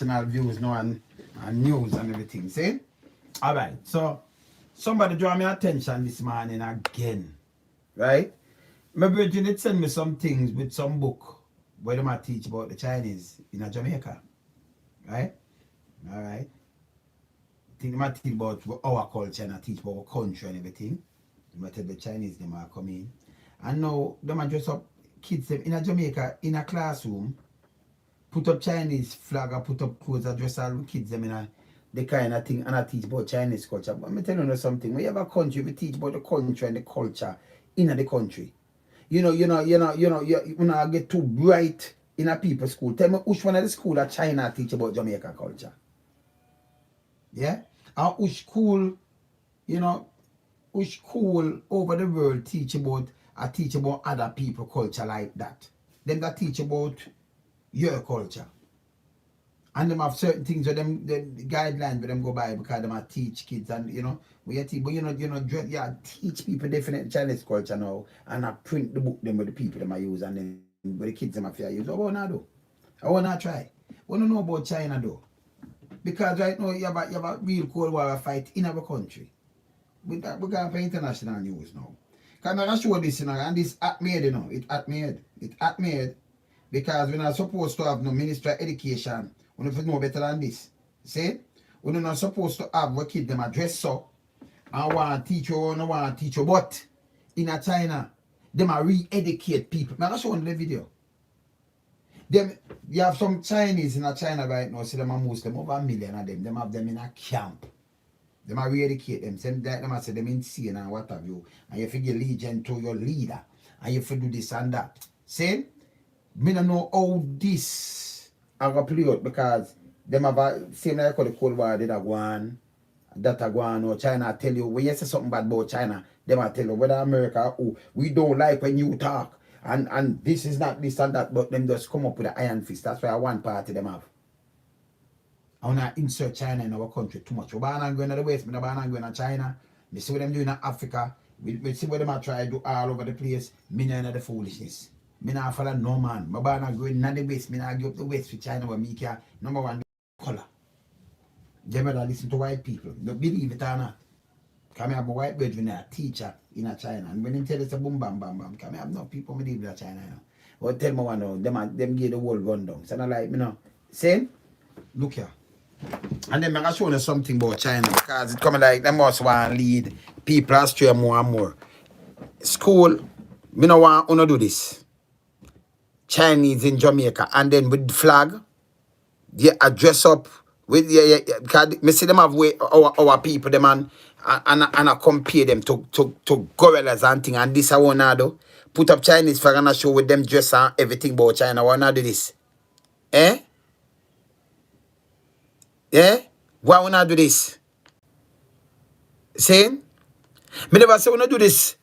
international views now and news and everything. See? Alright, so somebody draw me attention this morning again. Right? My brother did send me some things with some book where they might teach about the Chinese in Jamaica. Right? Alright. I think they might teach about our culture and teach about our country and everything. They might tell the Chinese they might come in. And now they might dress up kids them in Jamaica in a classroom, put up Chinese flag or put up clothes and dress all the kids them in the kind of thing and I teach about Chinese culture. But I'm telling you something, when you have a country, we teach about the country and the culture in the country. You get too bright in a people's school. Tell me which one of the school that China teach about Jamaican culture. Yeah? Or which school, which school over the world teach about other people culture like that. Them that teach about your culture. And them have certain things where them the guidelines where them go by because them teach kids and teach people definite Chinese culture now and I print the book them with the people them I use and then with the kids them I use. What I wanna do? I wanna try. Wanna know about China though. Because right now you have a real Cold War fight in our country. We're going for international news now. Because I'm show this and this act made, It act made. Because we're not supposed to have no Ministry of Education. We don't know better than this. See? We're not supposed to have what kids them address so and want to teach you or no want to teach you. But in a China, them are re-educate people. I'm show the video. You have some Chinese in a China right now, so them are Muslim, over 1 million of them. Them have them in a camp. Them are re-educate them. Same like them say them insane and what have you. And you figure allegiance to your leader. And you do this and that. See? Me don't know how this are going to play out because them have a same like the Cold War did a go on, that a go on, or China tell you when you say something bad about China, them will tell you whether America, oh, we don't like when you talk. And this is not this and that, but them just come up with an iron fist. That's why one party them have. I want to insert China in our country too much. We're not going to the West, we're not going to China. We see what them doing in Africa. We see what them are trying to do all over the place. Me not know the foolishness. Me not follow no man. My not going in the West. Me not give up the West for China where me can. Number one, color. They better listen to white people. Don't believe it or not. Because I have a white brethren, a teacher in China. And when they tell us a boom, bam, bam, bam. Because I have no people who live in China. Or tell me one now, them give the world rundown. So I like, saying, look here. And then I'm going to show you something about China. Because it's coming like, they must want to lead people astray more and more. School, me no want to do this. Chinese in Jamaica. And then with the flag, they dress up. With because me see them have way our people them and I compare them to gorillas and thing and this I wanna do. Put up Chinese flag and I show with them dress and everything about China. I wanna do this. Eh? Eh? Why wanna do this? Saying? Me never say wanna do this.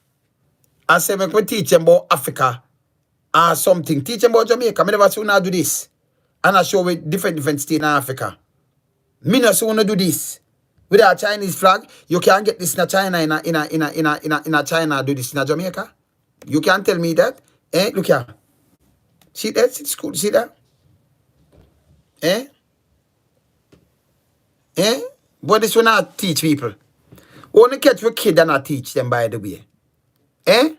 I say make me teach them about Africa or something. Teach them about Jamaica. Me never say wanna do this. And I show with different states in Africa. Me not so wanna do this. With a Chinese flag, you can't get this in China in a China do this in Jamaica. You can't tell me that. Eh? Look here. See that? It's cool. See that? Eh? Eh? But this will not teach people. Only catch a kid and not teach them by the way. Eh?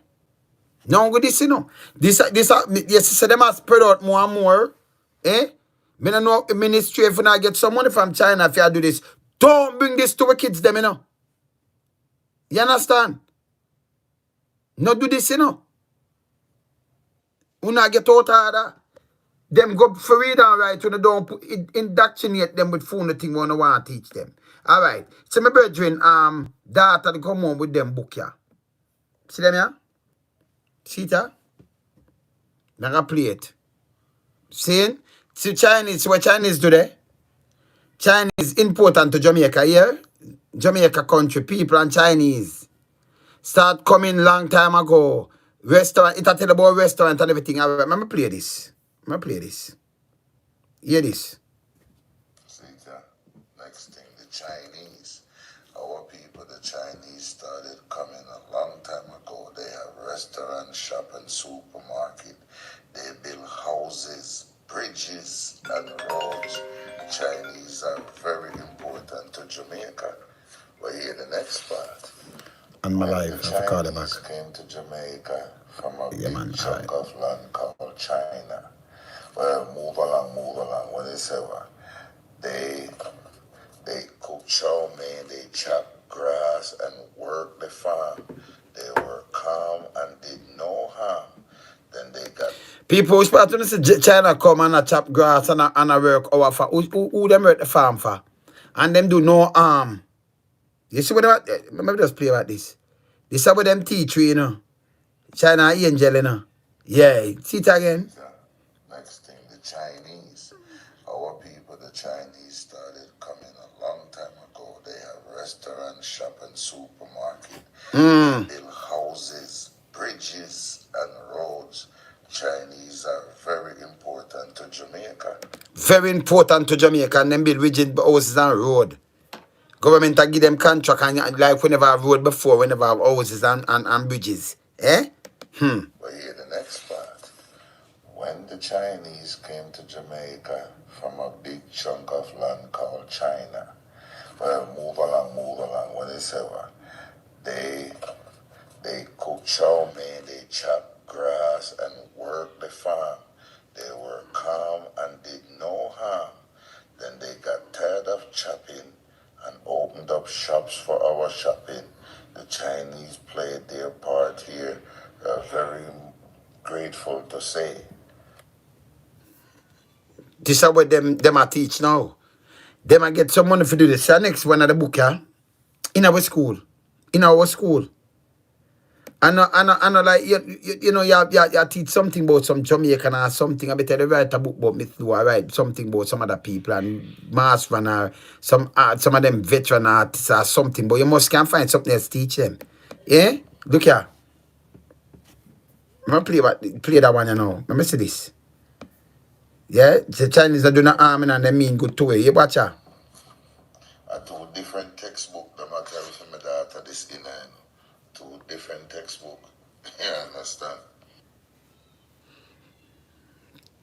No good this, This yes, so them are spread out more and more. Eh? Me no know ministry if I get some money from China if you do this. Don't bring this to the kids them, You understand? No do this, When I get out of that, them go for read and right when they don't put indoctrinate them with phone the thing when I want to teach them. Alright. So my brethren, data they come on with them book here. See them here? See it here? Now I play it. Seeing? See Chinese, what Chinese do there? Chinese important to Jamaica here. Jamaica country, people and Chinese. Start coming long time ago. Restaurant, it tell about restaurant and everything. I'm going to play this. Hear this. See that? Next thing, the Chinese. Our people, the Chinese, started coming a long time ago. They have restaurant, shop, and supermarket. They build houses bridges and roads. Chinese are very important to Jamaica. But here the next part. On my When life, the I forgot it back. Chinese came to Jamaica from a Yeah, big man. chunk of land called China. Well, move along. What they say, what? They cook chow mein, they chop grass and work the farm. They were calm and did no harm. Then they got People who start to say China come and a chop grass and a work over for who them work the farm for, and them do no harm. You see what they maybe just play about this. This is what them teach you, you know. China angel, you know. Yeah, see it again. next thing the Chinese. Our people, the Chinese, started coming a long time ago. They have restaurant, shop, and supermarket. They build houses, bridges, and roads. Chinese are very important to Jamaica. Very important to Jamaica, and them build rigid houses and road. Government give them contract and like whenever have road before, whenever have houses and bridges. Eh? But here the next part. When the Chinese came to Jamaica from a big chunk of land called China, well, move along. What they say, what? They cook chow mein, they chop grass and work the farm. They were calm and did no harm. Then they got tired of chopping and opened up shops for our shopping. The Chinese played their part here. Very grateful to say. This is what them are teach now. Them I get some money for do this. So next one of the book, yeah? In our school. In our school. I know like you know you teach something about some Jamaican or something. I better they write a book about me too. I write something about some other people and mass run or some of them veteran artists or something. But you must can find something else to teach them. Yeah? Look here. I'm gonna play that one, you know. Let me see this. Yeah? The Chinese are doing the arming and they mean good to it. You watch her. Two different textbook them I carry for my daughter this in and two different textbook. You understand?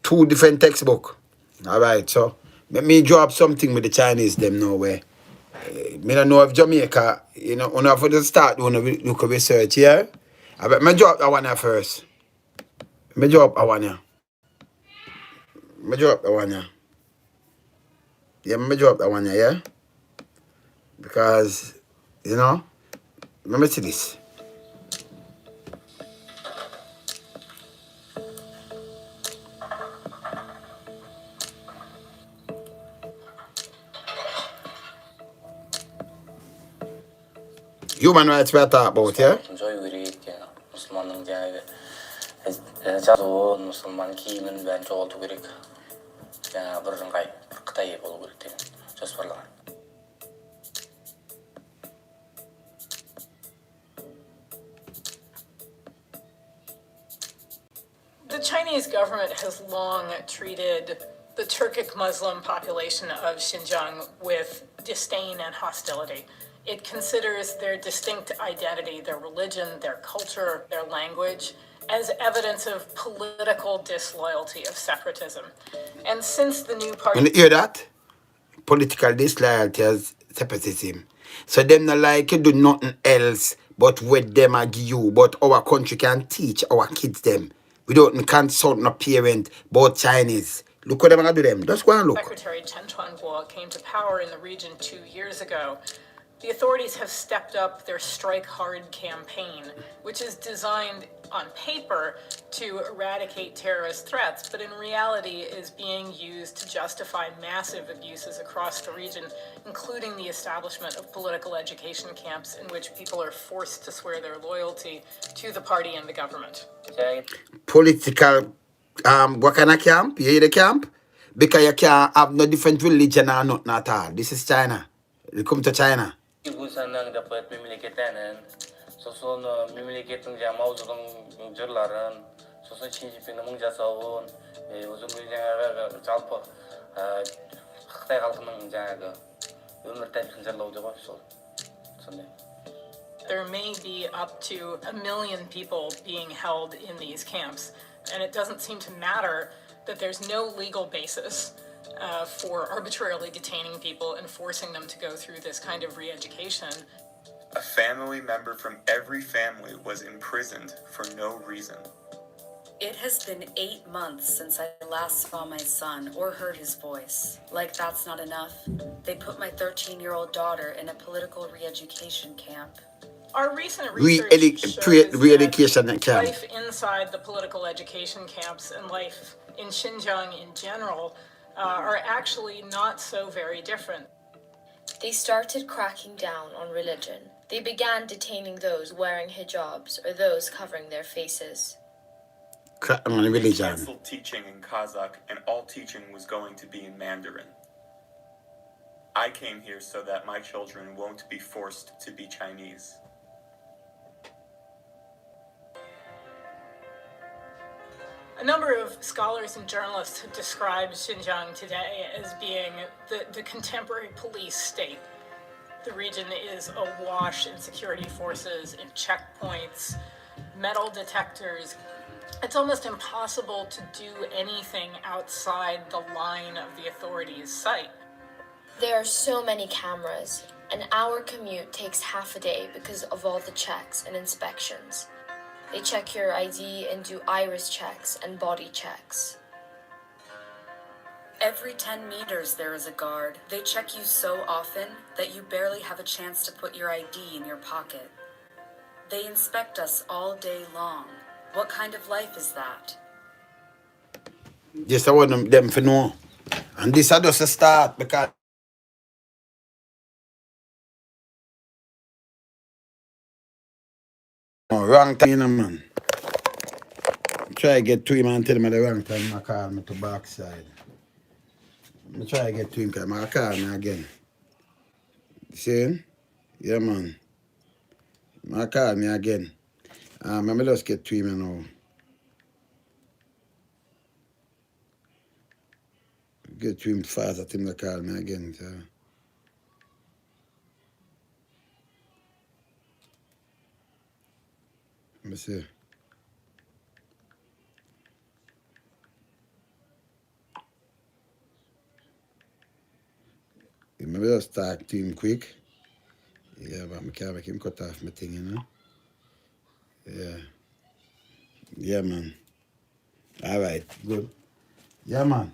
Two different textbook. Alright, so let me drop something with the Chinese them nowhere. Me don't know if Jamaica, you know, when I for the start when we look at research, yeah? I bet me drop that one here first. Me drop that one here. Me drop that one here. Yeah, me drop that one here, yeah? Because, you know, let me see this. Human rights we are talking about, yeah? The Chinese government has long treated the Turkic Muslim population of Xinjiang with disdain and hostility. It considers their distinct identity, their religion, their culture, their language, as evidence of political disloyalty, of separatism. And since the new party... When you hear that? Political disloyalty as separatism. So them not like you do nothing else but what them I give you. But our country can teach our kids them. We don't consult no parent about Chinese. Look what them gonna do them. Just go and look. Secretary Chen Chuanguo came to power in the region 2 years ago. The authorities have stepped up their Strike Hard campaign, which is designed on paper to eradicate terrorist threats, but in reality is being used to justify massive abuses across the region, including the establishment of political education camps in which people are forced to swear their loyalty to the party and the government. Political, what kind of camp? You hear the camp? Because you can't have no different religion or nothing at all. This is China. You come to China. Sanang dapat memiliketan, soson memiliketan jamau zong jelaran, soson Xi Jinping namung jasawon, uzung bijang jalpa, khtai kalkman jaga, umertai pinjalau jawab so, sonne. There may be up to 1 million people being held in these camps, and it doesn't seem to matter that there's no legal basis for arbitrarily detaining people and forcing them to go through this kind of re-education. A family member from every family was imprisoned for no reason. It has been 8 months since I last saw my son or heard his voice. Like that's not enough, they put my 13-year-old daughter in a political re-education camp. Our recent research shows re-education that camp. life inside the political education camps and life in Xinjiang in general are actually not so very different. They started cracking down on religion. They began detaining those wearing hijabs or those covering their faces. They canceled teaching in Kazakh, and all teaching was going to be in Mandarin. I came here so that my children won't be forced to be Chinese. A number of scholars and journalists have described Xinjiang today as being the contemporary police state. The region is awash in security forces, in checkpoints, metal detectors. It's almost impossible to do anything outside the line of the authorities' sight. There are so many cameras. An hour commute takes half a day because of all the checks and inspections. They check your ID and do iris checks and body checks. Every 10 meters there is a guard. They check you so often that you barely have a chance to put your ID in your pocket. They inspect us all day long. What kind of life is that? Just I want them to know. And this is just a start because wrong time, you know, man. Try to get to him and tell him the wrong time. I call me to backside. I try to get to him because I call me again. See? Yeah, man. I call me again. I just get to him now. Get to him fast at him to call me again. So. Let me see. Maybe just talk to him quick. Yeah, but I can't make him cut off my thing, you know? Yeah. Yeah, man. All right, good. Yeah, man.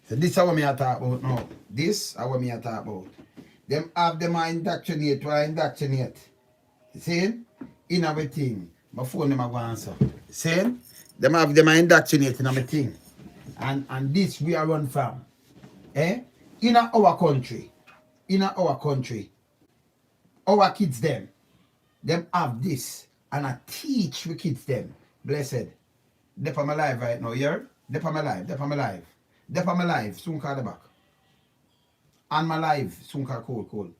So this is what me I talk about now. This is what me I talk about. Them have them indoctrinate, why indoctrinate? See? In everything. My phone them a go answer. See? Them have them indoctrinate in everything. And this we are run from. Eh? In our country. In our country. Our kids them have this. And I teach we kids them. Blessed. They're from my life right now, yeah? They're from my life. They're from my life. They're from my life. Soon call the back. And my life. Soon call cold.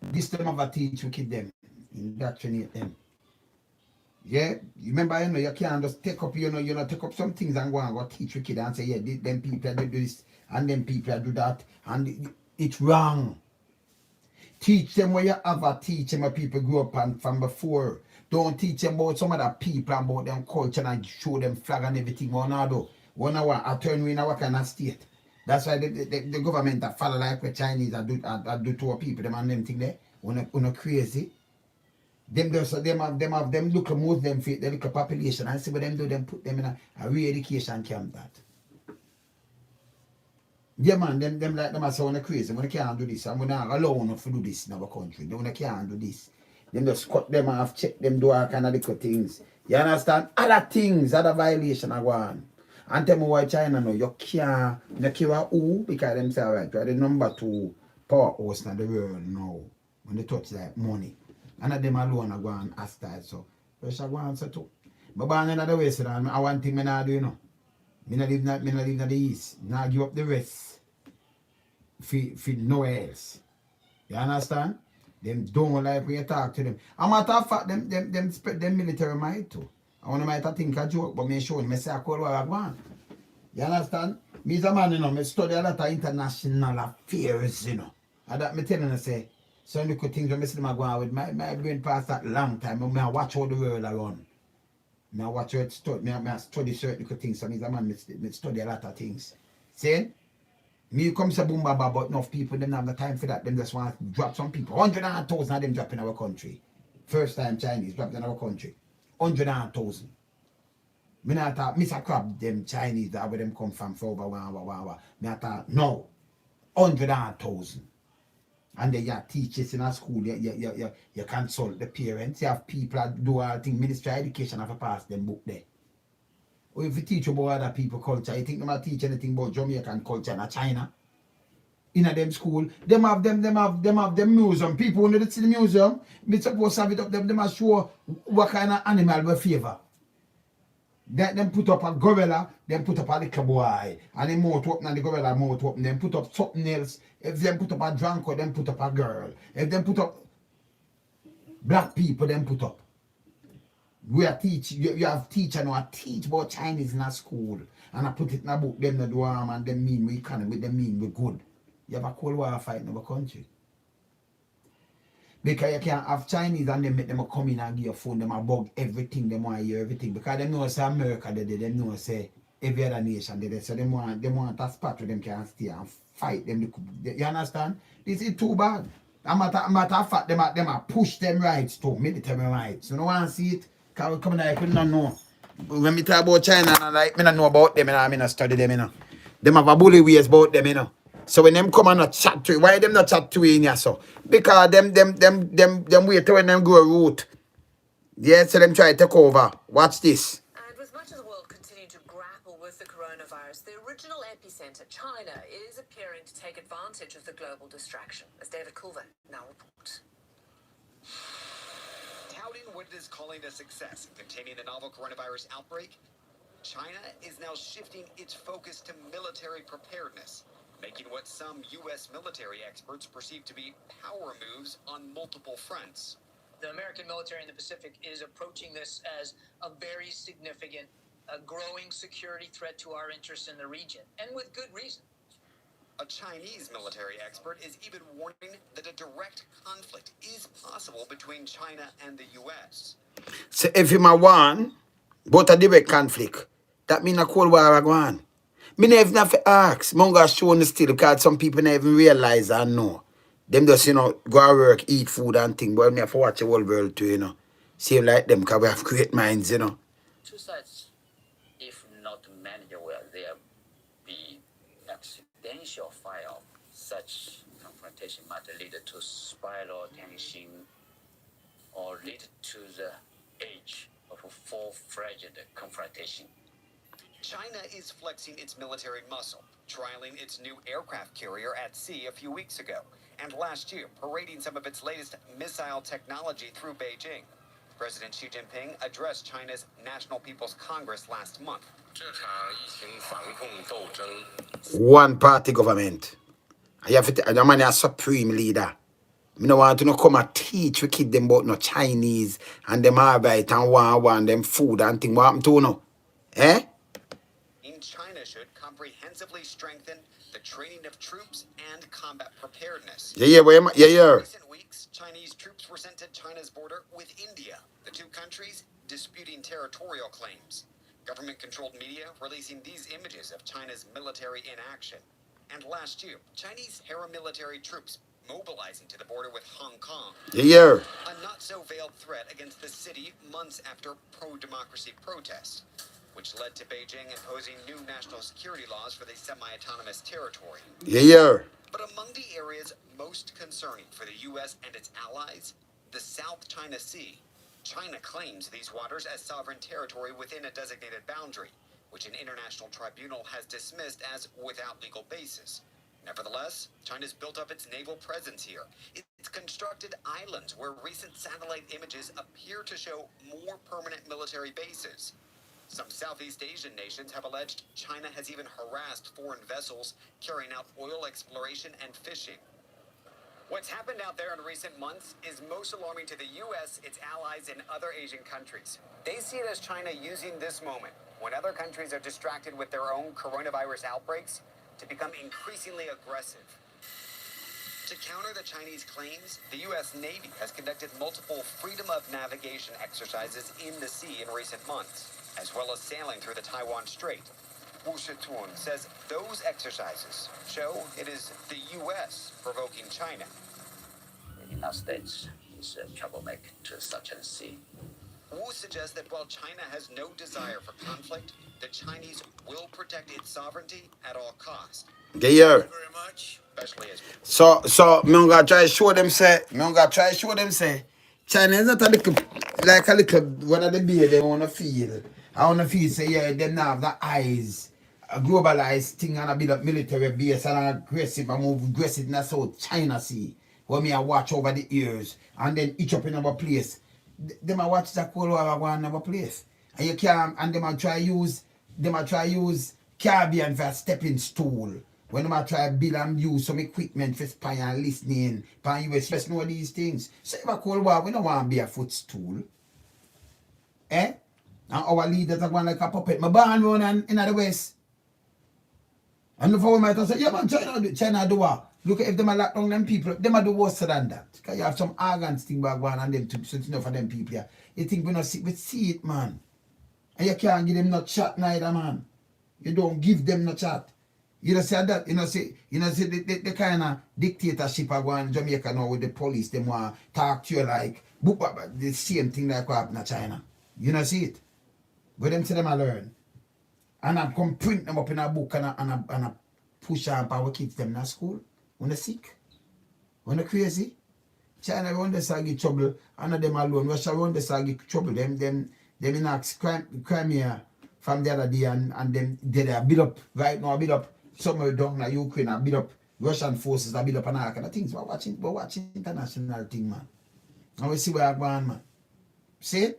This time of a teach we kid them. Indoctrinate them. Yeah? You remember, you know, you can't just take up, take up some things and go teach we kid and say, yeah, them people do this and them people do that. And it's wrong. Teach them where you have a teach them where people grew up and from before. Don't teach them about some other people and about them culture and show them flag and everything. One hour, I turn in our kind of state. That's why the government that follow like the Chinese that do to our people, them and them thing there. When crazy. Them look at most them fit, they look at population and see what them do, them put them in a re-education camp that. Yeah, man, them like them are so crazy. When they can't do this, and we're not allowed to do this in our country. When they can't do this, them just cut them off, check them, do all kind of little things. You understand? Other things, other violation are going. And tell me why China now, you can't who, because them say, right, you are the number 2 powerhouse in the world now. When they touch like money. And them alone are going hostile, so. Russia go answer too. But born in the West, I want thing I do, you know. I live in the East. Now give up the rest. For nowhere else. You understand? Them don't like when you talk to them. A matter of fact, them military might too. I want to might think a joke, but me show them, I say I call what I want. You understand? Me as a man, you know, I study a lot of international affairs, you know. And that me telling you, say, some little things when I see them go on with my brain past that long time, I watch how the world around. Now watch how it study. I study certain things. So me's a man, me study a lot of things. See? Me come say boom baba, but enough people them have the time for that. Them just want to drop some people. 100,000 of them drop in our country. First time Chinese dropped in our country. 100,000. Me not talk, Mr. Crab, them Chinese that where them come from for over wow. Me not talk, no. 100,000. And then you have teachers in a school, you consult the parents, you have people that do all things, Ministry of Education have to pass them book there. Or if you teach about other people culture, you think they might teach anything about Jamaican culture and China? In a them school, them have them museum. People when they see the museum, me supposed to have it up them must show what kind of animal we favor. That them put up a gorilla, them put up a little boy, and them mouth open and the gorilla mouth open, them put up something else. If them put up a drunk or them put up a girl. If them put up black people, them put up. We are teach you have teacher now teach about Chinese in a school and I put it in a book, them the do harm and them mean we can with them mean we good. You have a Cold War fight in our country. Because you can't have Chinese and them make them come in and give your phone, them a bug everything, them want to hear everything. Because them know say America they them know say every other nation they so them want a spot where them can stay and fight them. You understand? This is too bad. A matter of fact, them a push them rights too, military rights. You don't want to see it? Because we come in here, I couldn't know. When me talk about China, and like, me not know about them, I not study them, you know. Them have a bully ways about them, you know. So when them come and not chat to you, why them not chat to you in here, so? Because them wait till when them grow root. Yeah, so them try to take over. Watch this. And with much of the world continuing to grapple with the coronavirus, the original epicenter, China, is appearing to take advantage of the global distraction, as David Culver now reports. Touting what it is calling a success in containing the novel coronavirus outbreak, China is now shifting its focus to military preparedness, making what some U.S. military experts perceive to be power moves on multiple fronts. The American military in the Pacific is approaching this as a very significant, growing security threat to our interests in the region, and with good reason. A Chinese military expert is even warning that a direct conflict is possible between China and the U.S. So if you want, but a direct conflict, that means a Cold War are going. Me never have to ask. Monga show on the still because some people never even realize and know. Them just, you know, go to work, eat food and thing. But me have to watch the whole world too, you know. Same like them because we have great minds, you know. Two sides, if not managed well, there be accidental fire of such confrontation might lead to spiral tension or lead to the edge of a full-fledged confrontation. China is flexing its military muscle, trialing its new aircraft carrier at sea a few weeks ago, and last year parading some of its latest missile technology through Beijing. President Xi Jinping addressed China's National People's Congress last month. One party government. You have to, the man is a supreme leader. I don't want to come and teach we kid them about no Chinese and them arbeit and want them food and thing. What happen to no? Eh? China should comprehensively strengthen the training of troops and combat preparedness. Yeah. In recent weeks, Chinese troops were sent to China's border with India, the two countries disputing territorial claims. Government-controlled media releasing these images of China's military in action. And last year, Chinese paramilitary troops mobilizing to the border with Hong Kong. Yeah. A not-so-veiled threat against the city months after pro-democracy protests, which led to Beijing imposing new national security laws for the semi-autonomous territory. Yeah. But among the areas most concerning for the U.S. and its allies, the South China Sea. China claims these waters as sovereign territory within a designated boundary, which an international tribunal has dismissed as without legal basis. Nevertheless, China's built up its naval presence here. It's constructed islands where recent satellite images appear to show more permanent military bases. Some Southeast Asian nations have alleged China has even harassed foreign vessels carrying out oil exploration and fishing. What's happened out there in recent months is most alarming to the U.S., its allies, and other Asian countries. They see it as China using this moment, when other countries are distracted with their own coronavirus outbreaks, to become increasingly aggressive. To counter the Chinese claims, the U.S. Navy has conducted multiple freedom of navigation exercises in the sea in recent months, as well as sailing through the Taiwan Strait. Wu Shitun says those exercises show it is the U.S. provoking China. The United States is a troublemaker to such a sea. Wu suggests that while China has no desire for conflict, the Chinese will protect its sovereignty at all costs. Get here. Thank you very much. Especially as So me gonna try to show them say China is not a little one of the beer they wanna feel. I wanna feel say yeah them now have the eyes, a globalized thing and a bit of military base and aggressive and move aggressive in the South China Sea. Where me I watch over the years and then each up in our place. Them I watch the Cold War go in our place. And you can't and them I try use Caribbean for a stepping stool. When I try to build and use some equipment for spy and listening, pan US just know these things. So if a Cold War, we don't want to be a footstool. Eh? And our leaders are going like a puppet. My barn run in the West. And the former might say, yeah man, China do what? Look if them are lock down them people, them are do worse than that. Because you have some arrogance thing back one and them to so enough for them people here. You think we not see, we see it, man. And you can't give them no chat neither, man. You don't give them no chat. You know say that, you know say the kind of dictatorship are going in Jamaica now with the police, them want talk to you like the same thing like what happened in China. You know see it? Go them to them and learn. And I come print them up in a book and I push up our kids them in school. When they're sick, when they're crazy. China run the sagi trouble, and them alone. Russia run the sagi trouble. Them in Crimea from the other day and them they are build up right now, build up somewhere down in Ukraine, build up Russian forces, build up and all kind of things. We're watching international thing, man. And we see where I'm going, man. See?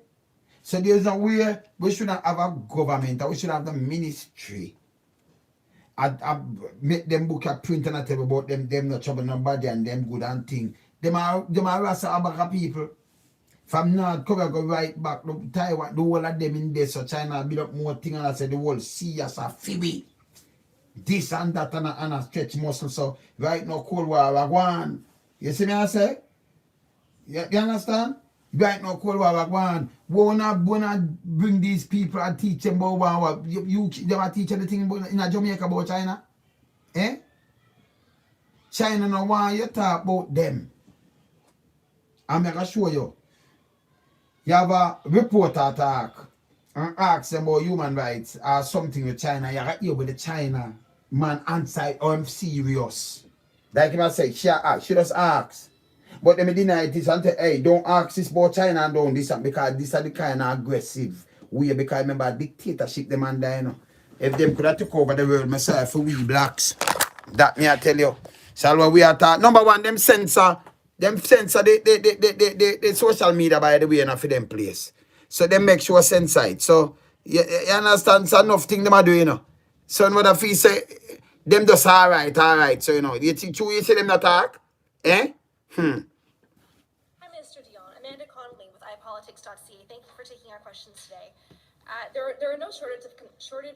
So there's a way we should have a government, we should have the ministry. I make them book a print and I tell about them not trouble nobody and them good and thing. Them are Rasta Abaka people. From North Korea go right back to Taiwan, the whole of them in there, so China build up more thing and I say the whole sea as a phoebe. This and that and a stretch muscle. So right now Cold War are going. You see me I say? You understand? Right now Cold War are going. We wanna bring these people and teach them about what they are teaching the thing in Jamaica about China. Eh? China no want you talk about them. I'm gonna show you. You have a reporter attack and ask them about human rights or something with China. You got here with the China man answer, oh, I'm serious. Like him I say, she just ask. But them deny it and say, hey, don't ask this about China and don't this because this are the kind of aggressive way because remember dictatorship them and you know. If them could have took over the world myself for we blacks. That me I tell you. So what we are talking. Number one, them censor the social media by the way enough for them place. So them make sure censor it. So you understand so enough thing them are doing, you know. So what if he say them just alright. So you know, you think you see them not talk? Eh? Hi, Mr. Dion. Amanda Connolly with iPolitics.ca. Thank you for taking our questions today. There are no shortage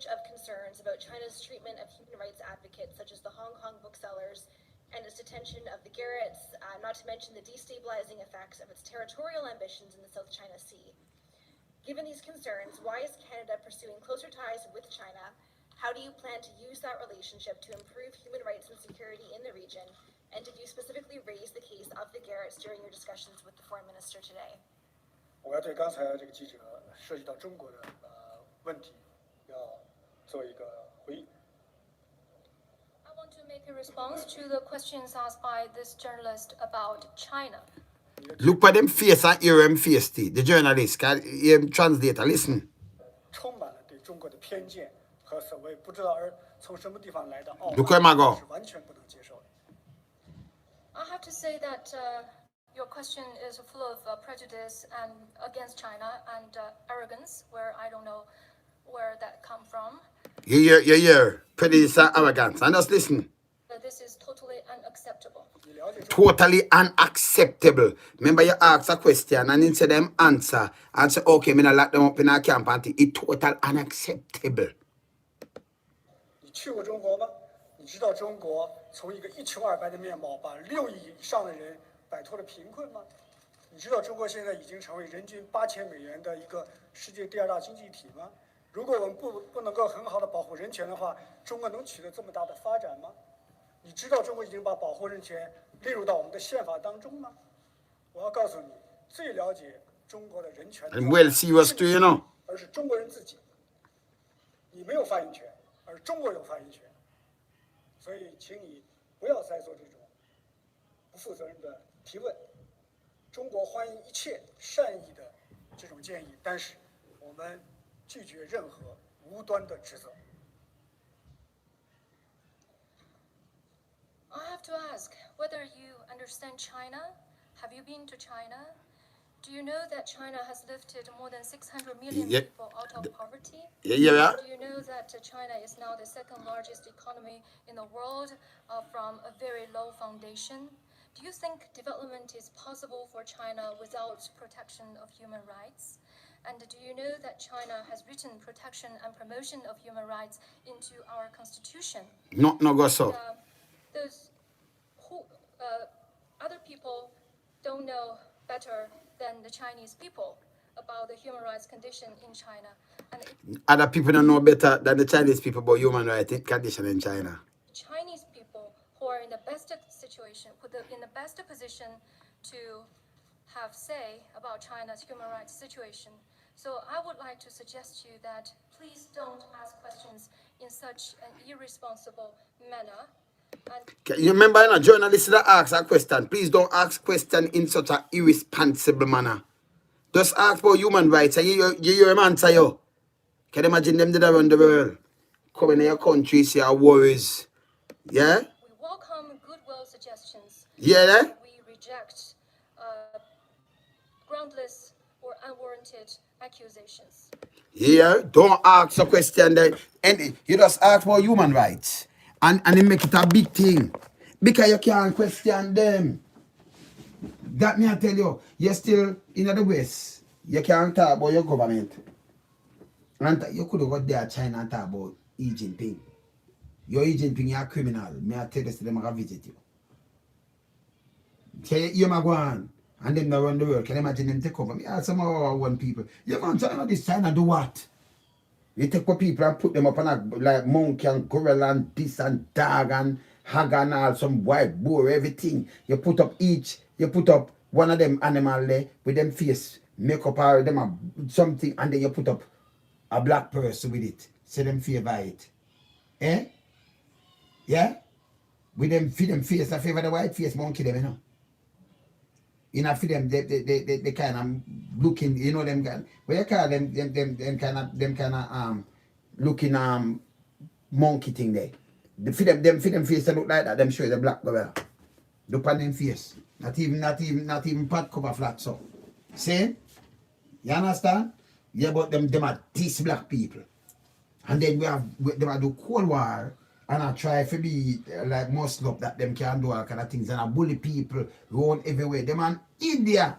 of concerns about China's treatment of human rights advocates, such as the Hong Kong booksellers, and its detention of the Garretts, not to mention the destabilizing effects of its territorial ambitions in the South China Sea. Given these concerns, why is Canada pursuing closer ties with China? How do you plan to use that relationship to improve human rights and security in the region? And did you specifically raise the case of the Garretts during your discussions with the Foreign Minister today? 我要对刚才这个记者涉及到中国的问题，要做一个回应。 I want to make a response to the questions asked by this journalist about China. Look for them face and hear them face the journalist, translator, listen. 充满了对中国的偏见和所谓不知道从什么地方来的傲慢，是完全不能接受的。 I have to say that your question is full of prejudice and against China and arrogance, where I don't know where that come from. You hear prejudice and arrogance, and just listen. This is totally unacceptable. Totally unacceptable. Remember you ask a question and instead them answer and say, okay, I'm gonna lock them up in a camp and it's total unacceptable. 知道中国从一个一穷二白的面貌，把6亿以上的人摆脱了贫困吗？你知道中国现在已经成为人均8000美元的一个世界第2大经济体吗？如果我们不能够很好的保护人权的话，中国能取得这么大的发展吗？你知道中国已经把保护人权列入到我们的宪法当中吗？我要告诉你，最了解中国的人权的 well serious too, you know. 而是中国人自己。你没有发言权，而中国有发言权。所以，请你不要再做这种不负责任的提问。中国欢迎一切善意的这种建议，但是我们拒绝任何无端的指责。I have to ask whether you understand China. Have you been to China? Do you know that China has lifted more than 600 million people out of poverty? Yeah. Do you know that China is now the second largest economy in the world from a very low foundation? Do you think development is possible for China without protection of human rights? And do you know that China has written protection and promotion of human rights into our constitution? No go so. Those who other people don't know better than the Chinese people about the human rights condition in China. And Other people don't know better than the Chinese people about human rights condition in China. Chinese people who are in the best situation, in the best position to have say about China's human rights situation. So I would like to suggest to you that please don't ask questions in such an irresponsible manner. You remember, you know, journalists that ask a question. Please don't ask question in such an irresponsible manner. Just ask for human rights and you hear him answer you. Can you imagine them that around the world? Coming in your country, see our worries. Yeah? We welcome goodwill suggestions. Yeah? We reject groundless or unwarranted accusations. Yeah? Don't ask a question that, and you just ask for human rights. And they make it a big thing. Because you can't question them. That me I tell you, you're still in the West. You can't talk about your government. And you could go there China and talk about Xi Jinping. Your Xi Jinping, you're a criminal. May I tell you to them I visit you. Say you might go on. And then around the world. Can you imagine them take over? Me ask some of our one people. You man China this China do what? You take what people and put them up on a like monkey and gorilla and this and dog and hog and all some white boar, everything. You put up one of them animal there with them face, make up or them a something, and then you put up a black person with it. Say them favor it. Eh? Yeah? With them feed them face, I favor the white face monkey them, you know. You know, for them, they kind of looking, you know, them kind. What you call them kind of looking monkey thing there. For them face they look like that. Them show the black gorilla. Look on them face. Not even pot cover flat so. See? You understand? Yeah, but them are these black people, and then them are do Cold War. And I try to be like Muslim that them can do all kind of things and I bully people run everywhere. Them and India.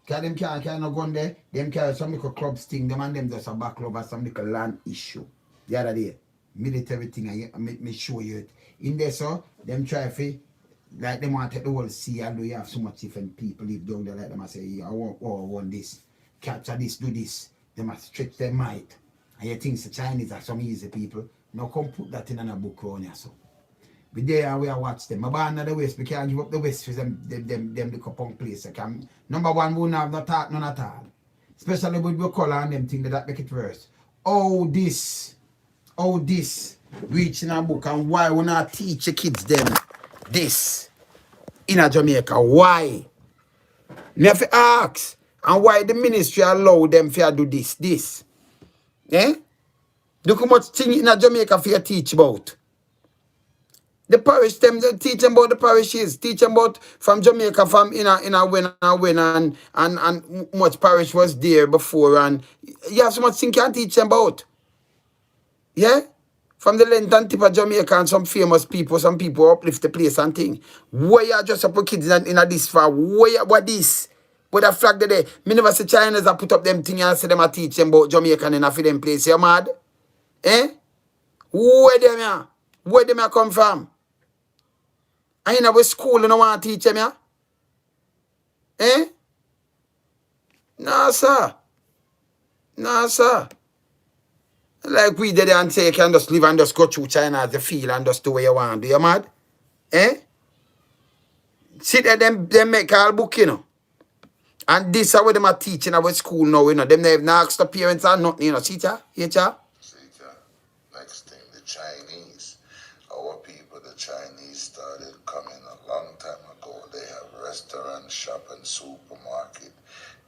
Because them can't go on there. Them carry some little club sting. Them and them just a back over some little land issue. The other day. Military thing. I me show you it. In there so, them try to like them want to take the whole sea and you have so much different people live down there like them and say, yeah, I want this. Capture this, do this. They must stretch their might. And you think the Chinese are some easy people. Now come put that in a book around here, so. We there and we are watch them. My band of the West, we can't give up the West for them the punk place. Number one, we won't have no talk, none at all. Especially with the color and them things that make it worse. How this reach in a book and why we not teach the kids them this in a Jamaica? Why? You have to ask. And why the ministry allow them to do this? Eh? Look how much thing in a Jamaica for you teach about. The parish, them they teach them about the parishes, teach them about from Jamaica, from in a when and much parish was there before, and you have so much thing you can teach them about. Yeah? From the length and tip of Jamaica and some famous people, some people uplift the place and thing. Where you just up with kids in a this far? What this? With a flag there. Me never see Chinese that put up them thing and say them a teach them about Jamaica and in a for them place. You mad? Eh? Where them here? Where them a come from? I in our school and I want to teach them, yeah? Eh? No, sir. No, sir. Like we did and say you can just live and just go through China as you feel and just do what you want. Do you mad? Eh? See that them make all book, you know. And this is what them are teaching our school now, you know. Them never asked the parents or nothing, you know. See ya? Hear ya? See, next thing, the Chinese. Our people, the Chinese, started coming a long time ago. They have restaurant, shop, and supermarket.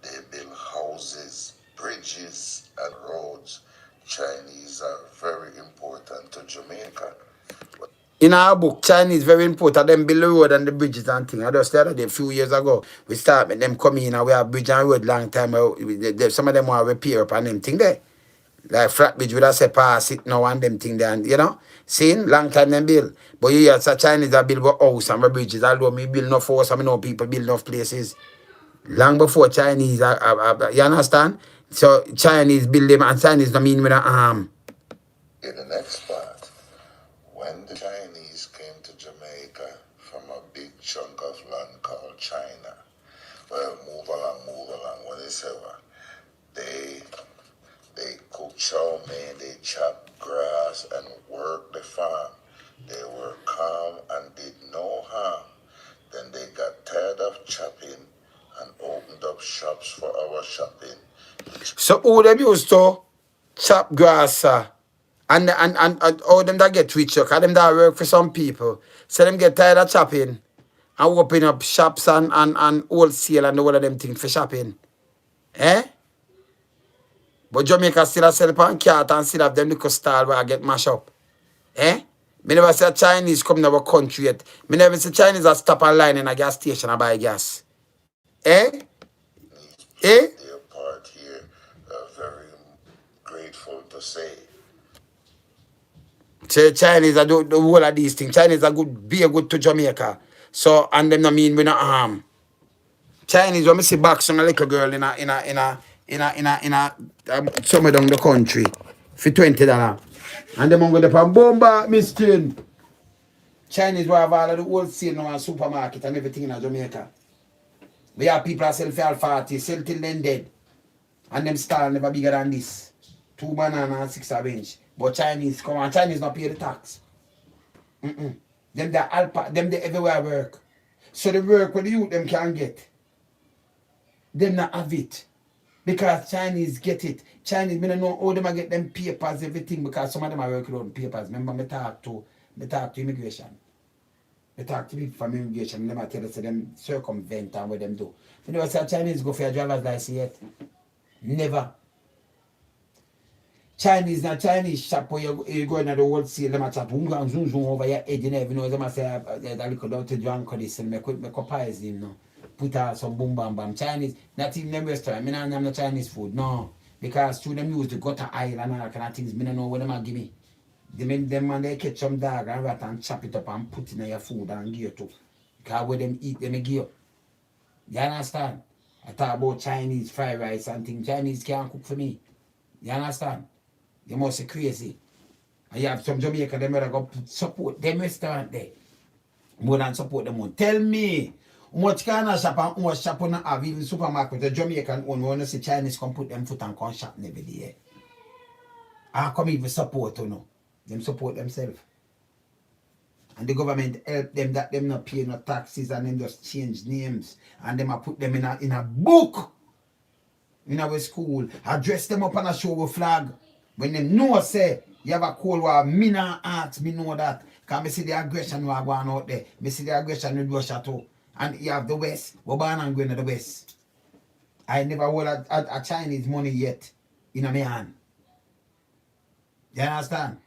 They build houses, bridges, and roads. Chinese are very important to Jamaica. In our book, Chinese very important. Them build the road and the bridges and things. I just the other day, a few years ago, we start with them coming in and we have bridge and road long time. Some of them want to repair up and them thing there. Like flat bridge would have say pass it now and them thing there. And, you know, seeing long time them build. But you hear Chinese that build a house and bridges. Although me build enough house and I know people build enough places. Long before Chinese, you understand? So Chinese build them and Chinese don't mean with an arm. In the next part, when the Chinese came to Jamaica from a big chunk of land called China, well, move along, whatever, they cook chow mein, they chop grass and work the farm. They were calm and did no harm. Then they got tired of chopping and opened up shops for our shopping. So who them used to chop grass, and all them that get rich, because them that work for some people. So them get tired of chopping and open up shops and wholesale and all of them things for shopping. Eh? But Jamaica still a sell pan cat and still have them little style where I get mashed up. Eh? Me never see a Chinese come to our country yet. Me never see Chinese that stop a line in a gas station and buy gas. Eh? Eh? Their part here, very grateful to say. So Chinese are do the whole of these things. Chinese are good, be good to Jamaica. So and them no mean we not harm. Chinese when me see box on a little girl in a somewhere down the country for $20. And them go to bomba Mr. Chinese will have all of the wholesale now and supermarket and everything in Jamaica. We have people that sell for 40, sell till then dead. And them stall never bigger than this. 2 banana and 6 orange. But Chinese, come on, Chinese not pay the tax. Them the alpha, them the everywhere work. So the work where the youth them can get. Them not have it. Because Chinese get it. Chinese, me don't know how them get them papers, everything, because some of them are working on papers. Remember, me talk to immigration. Me talk to people from immigration, them I tell us them circumvent and what them do. You know, say Chinese go for a driver's license yet. Never. Chinese shop where you go in the wholesale, them a chat zoom over your head, you know, them a say a little dirty drunk or this and make pies him now. Put out some boom bam bam. Chinese, not even them restaurant, me not no Chinese food, no. Because through them use the gutter oil and all kind of things, me don't know what them a give me. Them man they catch some dog and rat and chop it up and put in your food and give you to. Because where them eat, them give you. You understand? I talk about Chinese fried rice and things. Chinese can't cook for me. You understand? They must be crazy. And you have some Jamaica, them better go support them restaurant there. More than support them on. Tell me, how much kind of shop and how much shop on have even supermarket, the Jamaican one, when you see Chinese come put them foot and come shop every day. How come even support you know? Them support themselves. And the government help them that them not pay no taxes and them just change names. And them a put them in a book. In our school. I dress them up and I show a flag. When them know say you have a Cold War, me not ask, me know that. Because I see the aggression war going out there. I see the aggression with Russia too. And you have the West. We're born and going to the West. I never hold a Chinese money yet in a my hand. You understand?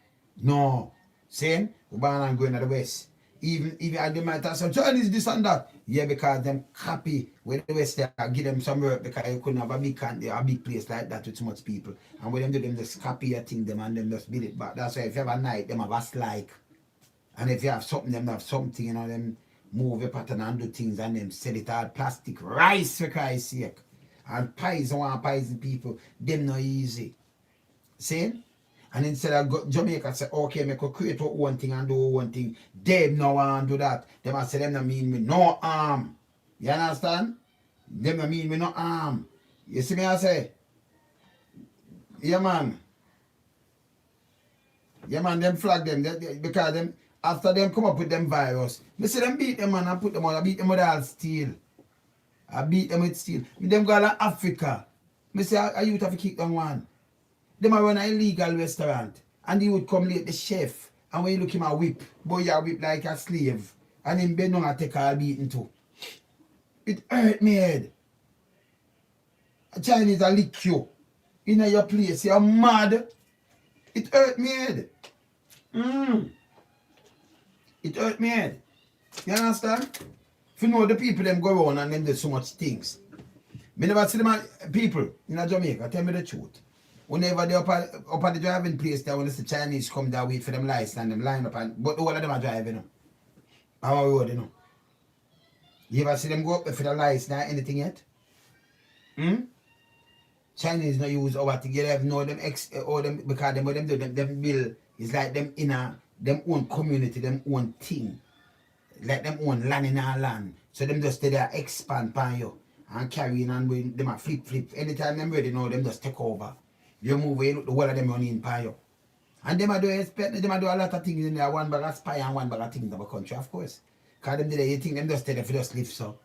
No. Saying we're born and going to the West. Even they might have some Chinese this and that. Yeah, because them happy with the West there, give them some work because you couldn't have a big place like that with too much people. And when them do them just copy a thing them and them just build it back. That's why if you have a night, them have a slike. And if you have something, them have something, you know, them move a pattern and do things and them sell it all plastic. Rice for Christ's sake. And pies, I want pies and people, them not easy. See? And instead of Jamaica say, okay, me could create one thing and do one thing. Them no want do that. Them I say them no mean me no harm. You understand? Them no mean me no harm. You see me I say? Yeah man. Yeah man, them flag them because them after them come up with them virus. Me see them beat them man and put them on. I beat them with all steel. I beat them with steel. Me them go to Africa. Me say I youth have to keep them one. Them are run an illegal restaurant. And he would come late the chef. And when you look him a whip, boy you whip like a slave. And him bend down and take all beating too. It hurt me head. A Chinese a lick you. In your place. You're mad. It hurt me head. It hurt me head. You understand? If you know the people them go around and them do so much things. Me never see them people in Jamaica, tell me the truth. Whenever they up at the driving place there, when the Chinese come there wait for them lights and them line up and but all of them are driving them. Our road, you know. You ever see them go up for the lights now anything yet? Chinese no use over to get them know them or them because them what them do them build is like them in a them own community, them own thing. Like them own land in our land. So them just stay there expand pan you and carry in and when them a flip. Anytime them ready now them just take over. You move away, look the whole of them running in pan you. And them a do expect them a do a lot of things in there, one bag of spy and one bag of things in the country, of course. Cause them there you think them just stay there for just live so.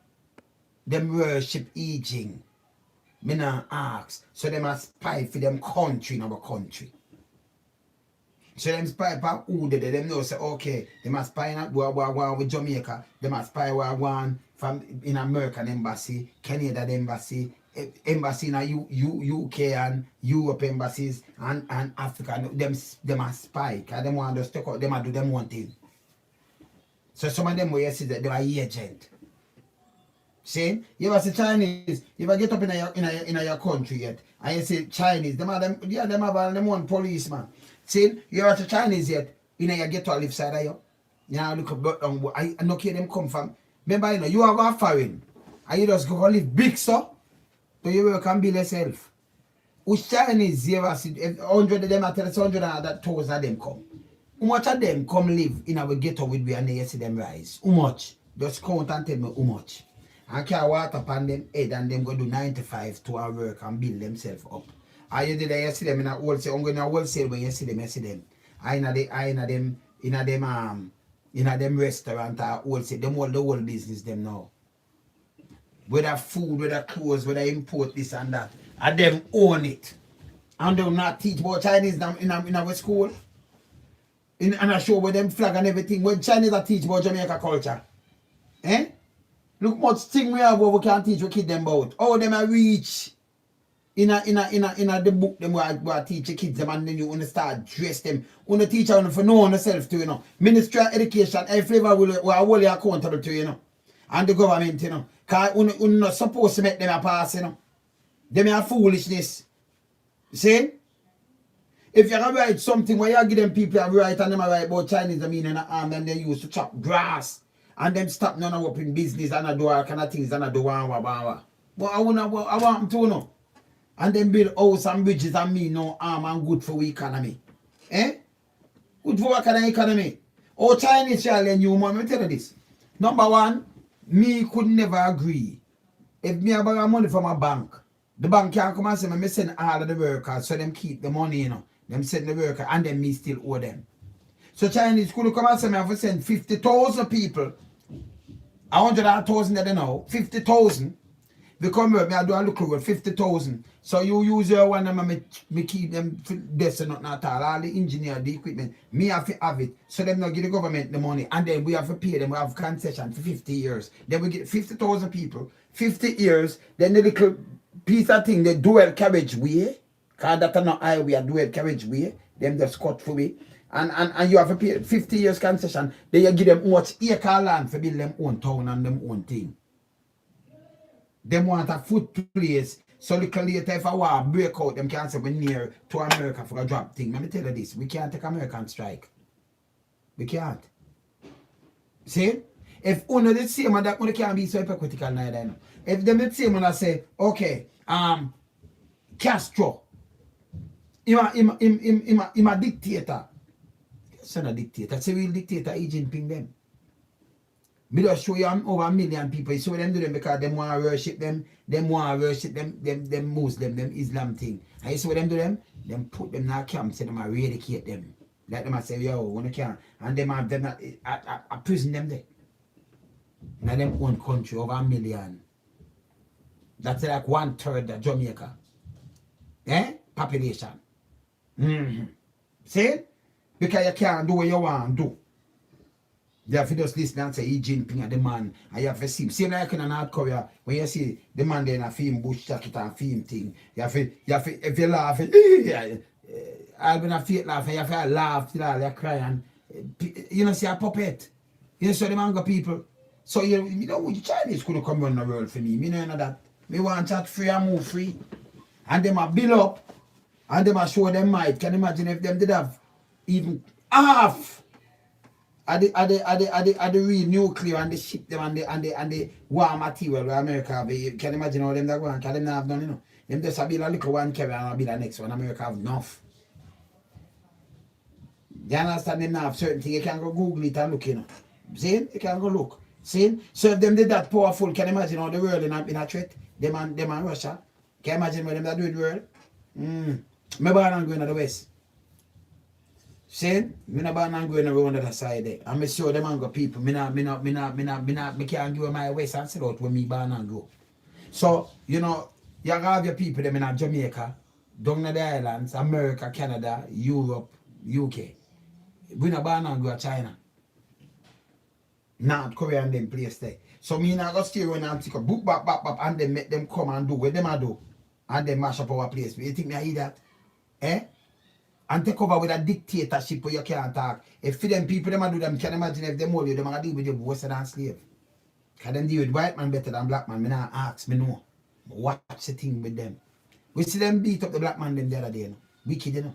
Them worship aging. Me not ask. So them a spy for them country in our country. So them spy for who they them know say okay, them a spy in with Jamaica, them a spy one from in American embassy, Canada embassy, embassy in UK and Europe embassies and Africa. Them a spy, cause them want to stick out, them a do them one thing. So some of them where you see that they are agent. See, you ever see Chinese, you ever get up in your country yet, and you see Chinese, them have them one policeman. See, you ever see Chinese yet, in your get to live side of you. You know, look up, I know where them come from. Remember, you know, you are going foreign, and you just go live big so you work and build yourself. Which Chinese you ever see, 100 of them, I tell you, 100 and that 1,000 of them come. How much of them come live in our ghetto with me and you see them rise? How much? Just count and tell me how much. And can water upon them head and them go do 95 to our work and build themselves up. And you did you see them in a wholesale, I'm going to wholesale when you see them. In them restaurant or wholesale, them all the whole business them now. Whether food, whether clothes, whether import this and that. And them own it. And they not teach about Chinese in our school. And I show with them flag and everything. When Chinese are teach about Jamaica culture. Eh? Look much thing we have what we can teach we kids them about. How them are reach in the book them where teach the kids them and then you want to start dress them. You want to teach them for know yourself too, you know. Ministry of Education, every flavor we are wholly accountable to, you know. And the government, you know. Because we're not supposed to make them a pass, you know. Them are foolishness. See? If you write something where you give them people a write and them a write about Chinese, I mean in the arm, and they used to chop grass. And them stop none of up in business and I do all kind of things and I do one. But I want them to know. And then build house and bridges and me no arm and good for the economy. Eh? Good for what kind of economy? Oh, Chinese shall learn you more. Let me tell you this. Number one, me could never agree. If me have money from a bank, the bank can come and say, me send all of the workers so them keep the money, you know. Them send the worker and then me still owe them. So Chinese could come and say, me have to send 50,000 people. 100,000 that they know, 50,000. We come here, me I do a look over 50,000. So you use your one and me keep them this and not at all the engineer, the equipment. Me have to have it. So them not give the government the money. And then we have to pay them, we have concession for 50 years. Then we get 50,000 people, 50 years, then the little piece of thing, the dual carriageway. Because that's not highway, a dual carriageway. Them just cut for me. And you have to pay 50 years concession. Then you give them much acre land for build them own town and them own thing. Them want a foot place. So little later if I want to break out, them can say we're near to America for a drop thing. Let me tell you this. We can't take American strike. We can't. See? If only the same that one can't be so hypocritical neither. If them the same one I say, okay, Castro. him a dictator. It's not a dictator. It's a real dictator, Xi Jinping them. Me just show you over 1 million people. So them do them because them want to worship them want to worship them Muslim, them Islam thing. And you see what them do them? Them put them in a camp, say them eradicate them. Like them say, yo, when you can. And them have them a prison them there. Now them own country over 1 million. That's like 1/3 of Jamaica. Population. See? Because you can't do what you want to do. You have to just listen and say Xi Jinping and the man, and you have to see him. Same like in North Korea, when you see the man there in a film bush jacket and film thing, you have to if you laugh, I'll be a fake laugh, and you have to laugh till all you cry, and you know, see a puppet. You know, so the manga people. So you know, the Chinese couldn't come run the world for me. Me know that. Me want chat free and move free. And them a build up, and them a show them might. Can you imagine if them did have even half Are the real nuclear and the ship them and the war material where America have? You can imagine how them that go and them not have done, you know. Them just a build a little one carry and a build the next one. America have enough. You understand? Them not have certain things. You can go Google it and look, you know. See? You can go look. See? So if them did that powerful, can you imagine how the world in a threat? Them and Russia. Can you imagine what them that do in the world? Me born and going to the West. See? Me not born and going around the other side there. And me show them and go people. Me can't give my West and sell out when me born and go. So, you know, you have your people them in Jamaica, down the islands, America, Canada, Europe, UK. We not born and go to China. North Korea and them place there. So me not go stay around and take a book back, and then make them come and do what them a do. And then mash up our place. You think me I hear that? And take over with a dictatorship where you can't talk. If for them people them a do them, can you imagine if them hold you, them a deal with you worse than slave. Can them deal with white man better than black man? Me not ask, me know. Watch the thing with them. We see them beat up the black man them the other day, you know. Wicked, you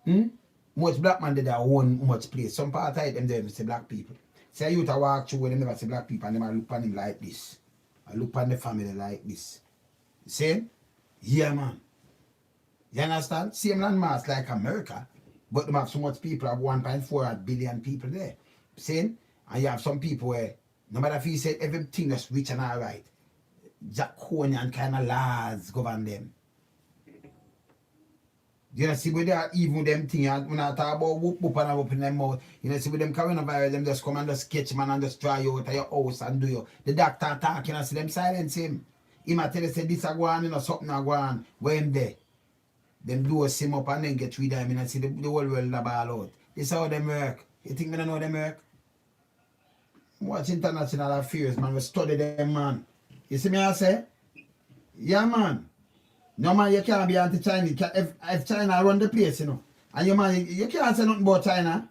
know. Most black man did their own much place. Some part of them there, say black people. Say you to walk through when them never see black people and them a look on him like this. I look on the family like this. See? Yeah, man. You understand? Same landmass like America, but them have so much people, have 1.4 billion people there. See? And you have some people where, no matter if you say everything that's rich and alright, draconian kind of laws govern them. You know, see where they are even them things, when I talk about whoop and open them mouth, you know, see with them coronavirus, them just come and just sketch man and just try you out of your house and do you. The doctor talking and see them silence him. He might tell you, say this a go on, you know, something a go on, where him there. Them do a sim up and then get rid of him and see the whole world a ball out. This is how them work. You think me don't know them work? Watch international affairs, man. We study them, man. You see me I say? Yeah, man. No, man, you can't be anti-Chinese. If China run the place, you know. And you, man, you can't say nothing about China.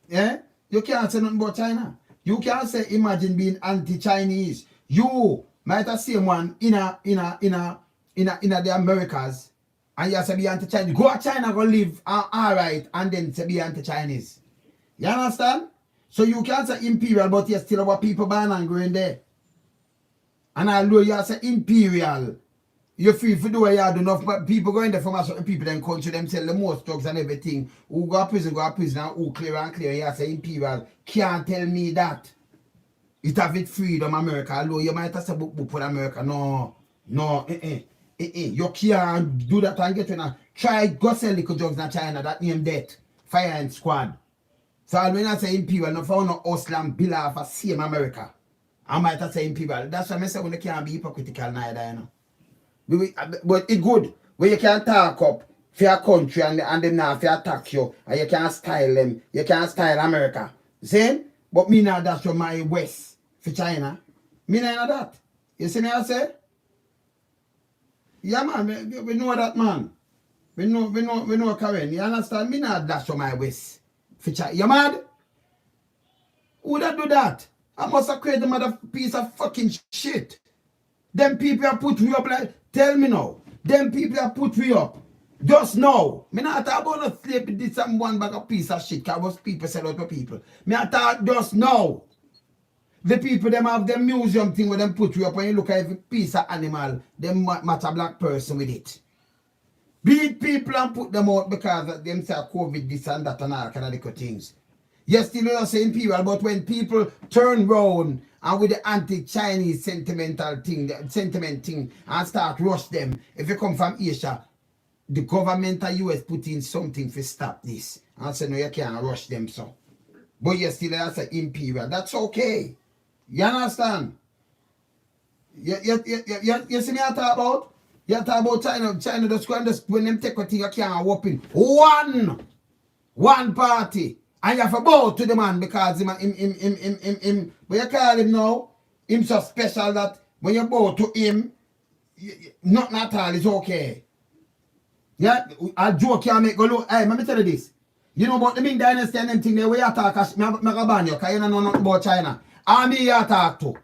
Yeah? You can't say nothing about China. You can't say, imagine being anti-Chinese. You might have seen one in the Americas, and you have to be anti-Chinese. Go to China, go live alright, and then to be anti-Chinese. You understand? So you can't say imperial, but you're still about people born and growing there. And although you say imperial, you're free to do what you do. Enough people going there from a certain people in country, them sell the most drugs and everything. Who go to prison, and who clear and clear. You say imperial. Can't tell me that. It have it freedom, America. Although you might have said book for America. No. You can't do that and get in a try go sell little drugs in China that name death. Fire and squad. So when I say imperial, no found no Oslam bill off a same America. I might have said imperial. That's why I say when you can't be hypocritical neither, you know. But it's good when you can talk up for your country and them now for attack you and you can't style them. You can't style America. See? But me now that's from my West for China. Me now that. You see me I say? Yeah, man, we know that, man. We know Karen. You understand? Me not dash from my West. You mad? Who that do that? I must have created another piece of fucking shit. Them people have put me up like, tell me now. Them people have put me up. Just now. Me not talk about no slave did some one bag of piece of shit. Cause most people sell out to people. Me not talk just now. The people them have them museum thing where them put you up when you look at every piece of animal, them match a black person with it. Beat people and put them out because them say COVID this and that and all kind of things. Yes, still you're saying people, but when people turn round and with the anti-Chinese sentiment thing and start rush them, if you come from Asia, the government of US put in something to stop this. And say no, you can't rush them so. But you still have say imperial. That's okay. You understand? You see me I talk about? You talk about China. China just go and just when them take a thing you can't open. One party. And you have to bow to the man because him but you call him now, him so special that when you bow to him, nothing at all is okay. Yeah, a joke you make go look. Hey, let me tell you this. You know about the Ming Dynasty and them thing there where you talk as me ban you because you don't know nothing about China. And me you talk to.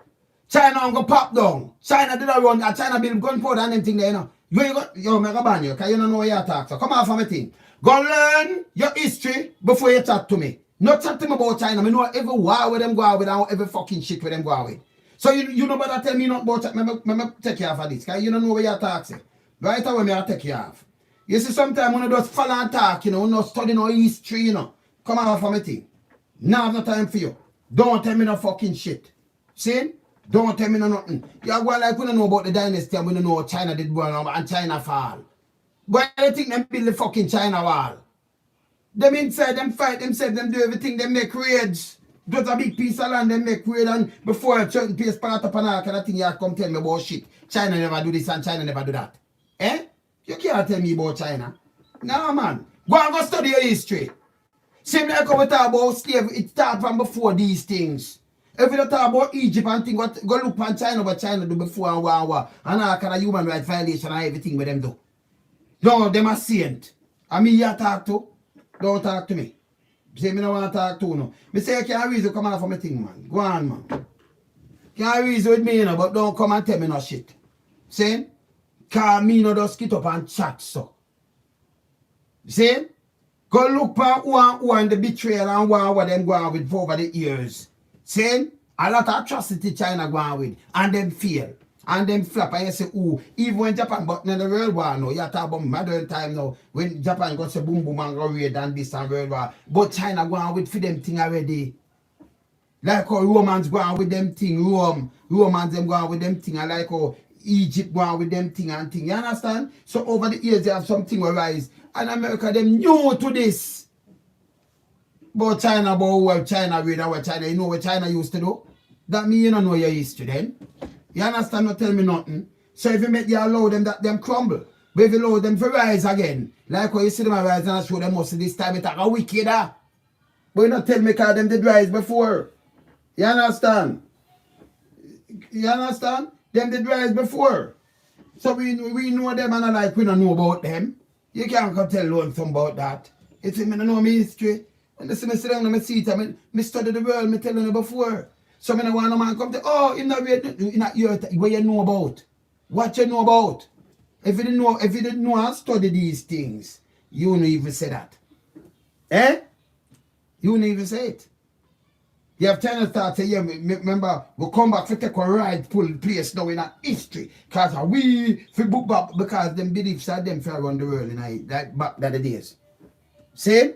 China go pop down. China did a run, China build gunpowder and them thing there, you know. You go, yo, me go ban you because you don't know what you talk. So come on for me thing. Go learn your history before you chat to me. Not chat to me about China. I know every war with them go out with and every fucking shit with them go out with. So you know better tell me not about China. Me take you off of this because you don't know what you talk. Say. Right away me I take you off. You see, sometimes when you just follow and talk, you know, not study no history, you know. Come on for me thing. Now have no time for you. Don't tell me no fucking shit. See? Don't tell me no nothing. You go like we don't know about the dynasty and we don't know what China did well and China fall. Why do you think them build the fucking China wall? Them inside, them fight themselves, them do everything, them make raids. Just a big piece of land, them make raid and before a certain place part up and all kind of thing, you come tell me about shit. China never do this and China never do that. Eh? You can't tell me about China. No, man. Go and go study your history. Same like how we talk about slavery, it started from before these things. If you talk about Egypt and things, go look on China what China do before and war. And all kind of human rights violation and everything with them do. No, them are saint. I mean, you talk to. Don't talk to me. Say me no want to talk to no. Me say you can't reason come on for me thing, man. Go on, man. Can't reason with me, you know, but don't come and tell me no shit. See? Cause me no just get up and chat so. See? Go look for who and the betrayal and what them go on with over the years. See? A lot of atrocity China go on with. And them fail. And them flap and you say, ooh, even when Japan, but in the World War now, you talk about modern time now, when Japan got say boom boom and go raid and this and World War. But China go on with for them thing already. Like how Romans go on with them thing, Romans them go on with them thing, and like how Egypt go on with them thing and thing. You understand? So over the years they have something arise. And America them new to this. But China, about what China read and what China, you know what China used to do? That means you don't know your history then. You understand? Not tell me nothing. So if you make you allow them that them crumble. But if you allow them to rise again, like when you see them rise and I show them most of this time it's like a wicked. But you not tell me because them did rise before. You understand? You understand? Them did rise before. So we know them and like we don't know about them. You can't come tell Lonesome about that. You see, I don't know my history. When they see me sit down and I see it, I study the world, I telling you before. So I don't want no man come to, oh, him not read, what you know about. What you know about. If you didn't know and study these things, you wouldn't even say that. Eh? You wouldn't even say it. You have time to start saying, yeah, remember, we'll come back to take a ride, pull place now in our history. Because we book back because them beliefs are them for around the world in that back the days. See?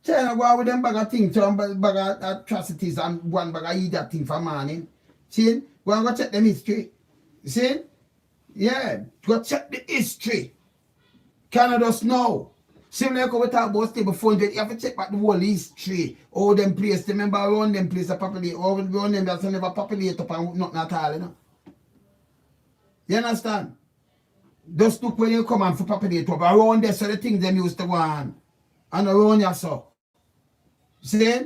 China go out with them bag of things, some bag of atrocities and one bag of eat that thing for morning. See? Go and go check them history. See? Yeah. Go check the history. Canada's now. Similar like we talk about stable funds, you have to check back the whole history. All them places, remember around them places are populate, all around them that's never populate up and nothing at all, you know. You understand? Just look when you come and for populate up. Around there, so the things them used to go on. And around you so. See?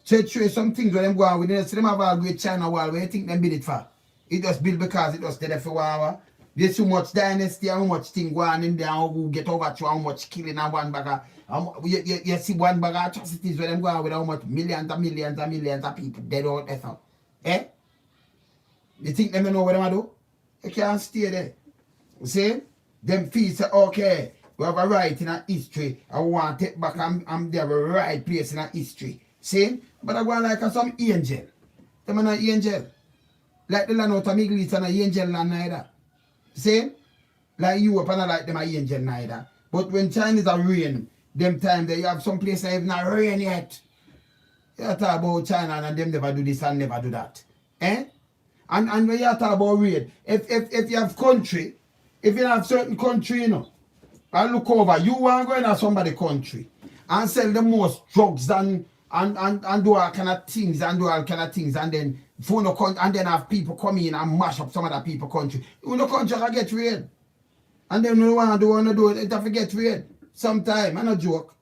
So it shows some things where them go on with them. See them have a great China wall where you think them build it for. It just built because it was there for a while. There's too much dynasty, how much thing going on in there, who get over to how much killing and one bag of, you see one bag of atrocities where them go on with how much millions and millions and millions of people dead out there. So. Eh? You think them know what them do? You can't stay there. You see? Them feel say, okay, we have a right in our history. I want to take back, I'm there, a right place in our history. See? But I go like some angel. Them are not angel. Like the land out of Middle East and an angel land neither. See? Like Europe and like them are angel neither. But when Chinese are rain, them time they have some place that have not rain yet. You talk about China and them never do this and never do that. Eh? And when you talk about rain, if you have country, if you have certain country, you know, I look over, you want to go in somebody's country and sell the most drugs and do all kind of things and then phone and then have people come in and mash up some other people's country. You know, country can get raid. And then you want to do it, have to get raid. Sometime, I'm not joke.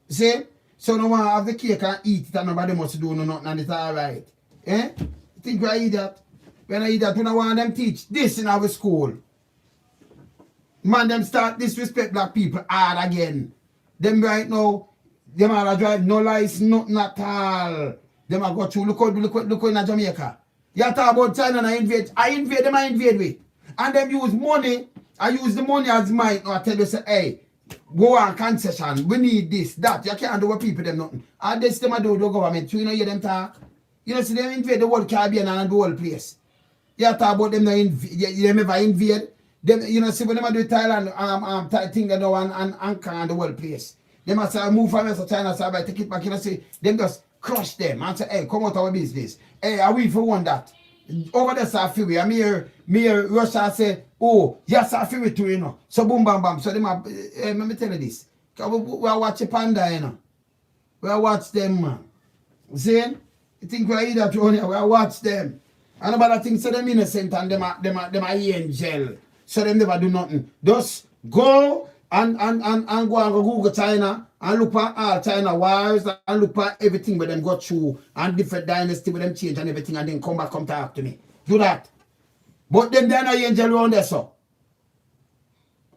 See? So no one have the cake and eat it and nobody must do nothing and it's alright. Eh? You think I eat that? When I eat that, when I want them teach this in our school. Man, them start disrespect black people hard again. Them right now, them are drive no license, nothing at all. Them are go through, look in Jamaica. You talk about China and I invade them, I invade with. And them use money, I use the money as mine. I tell you, say, hey, go on concession, we need this, that. You can't do what people them nothing. And this them do the government, so you know hear them talk. You know, see them invade the whole Caribbean and the whole place. You talk about them, they never invade. Them, you know, see when them do Thailand, thing they do and anchor on the whole place. They must say, move from China, so I take it back, you know, see, them just crush them and say, hey, come out of our business. Hey, are we for one that? Over there, South Fury, I'm here, Russia say, oh, yes, South Fury too, you know. So boom, bam, bam. So them have, let me tell you this. We are watching Panda, you know. We are watch them, man. See? You think we are either to only, we are watch them. And about the things, so them innocent and them are angel. So them never do nothing. Just go and go Google China and look at all China wars and look at everything where them go through and different dynasty where them change and everything and then come talk to me. Do that. But them they're not angel around there, so.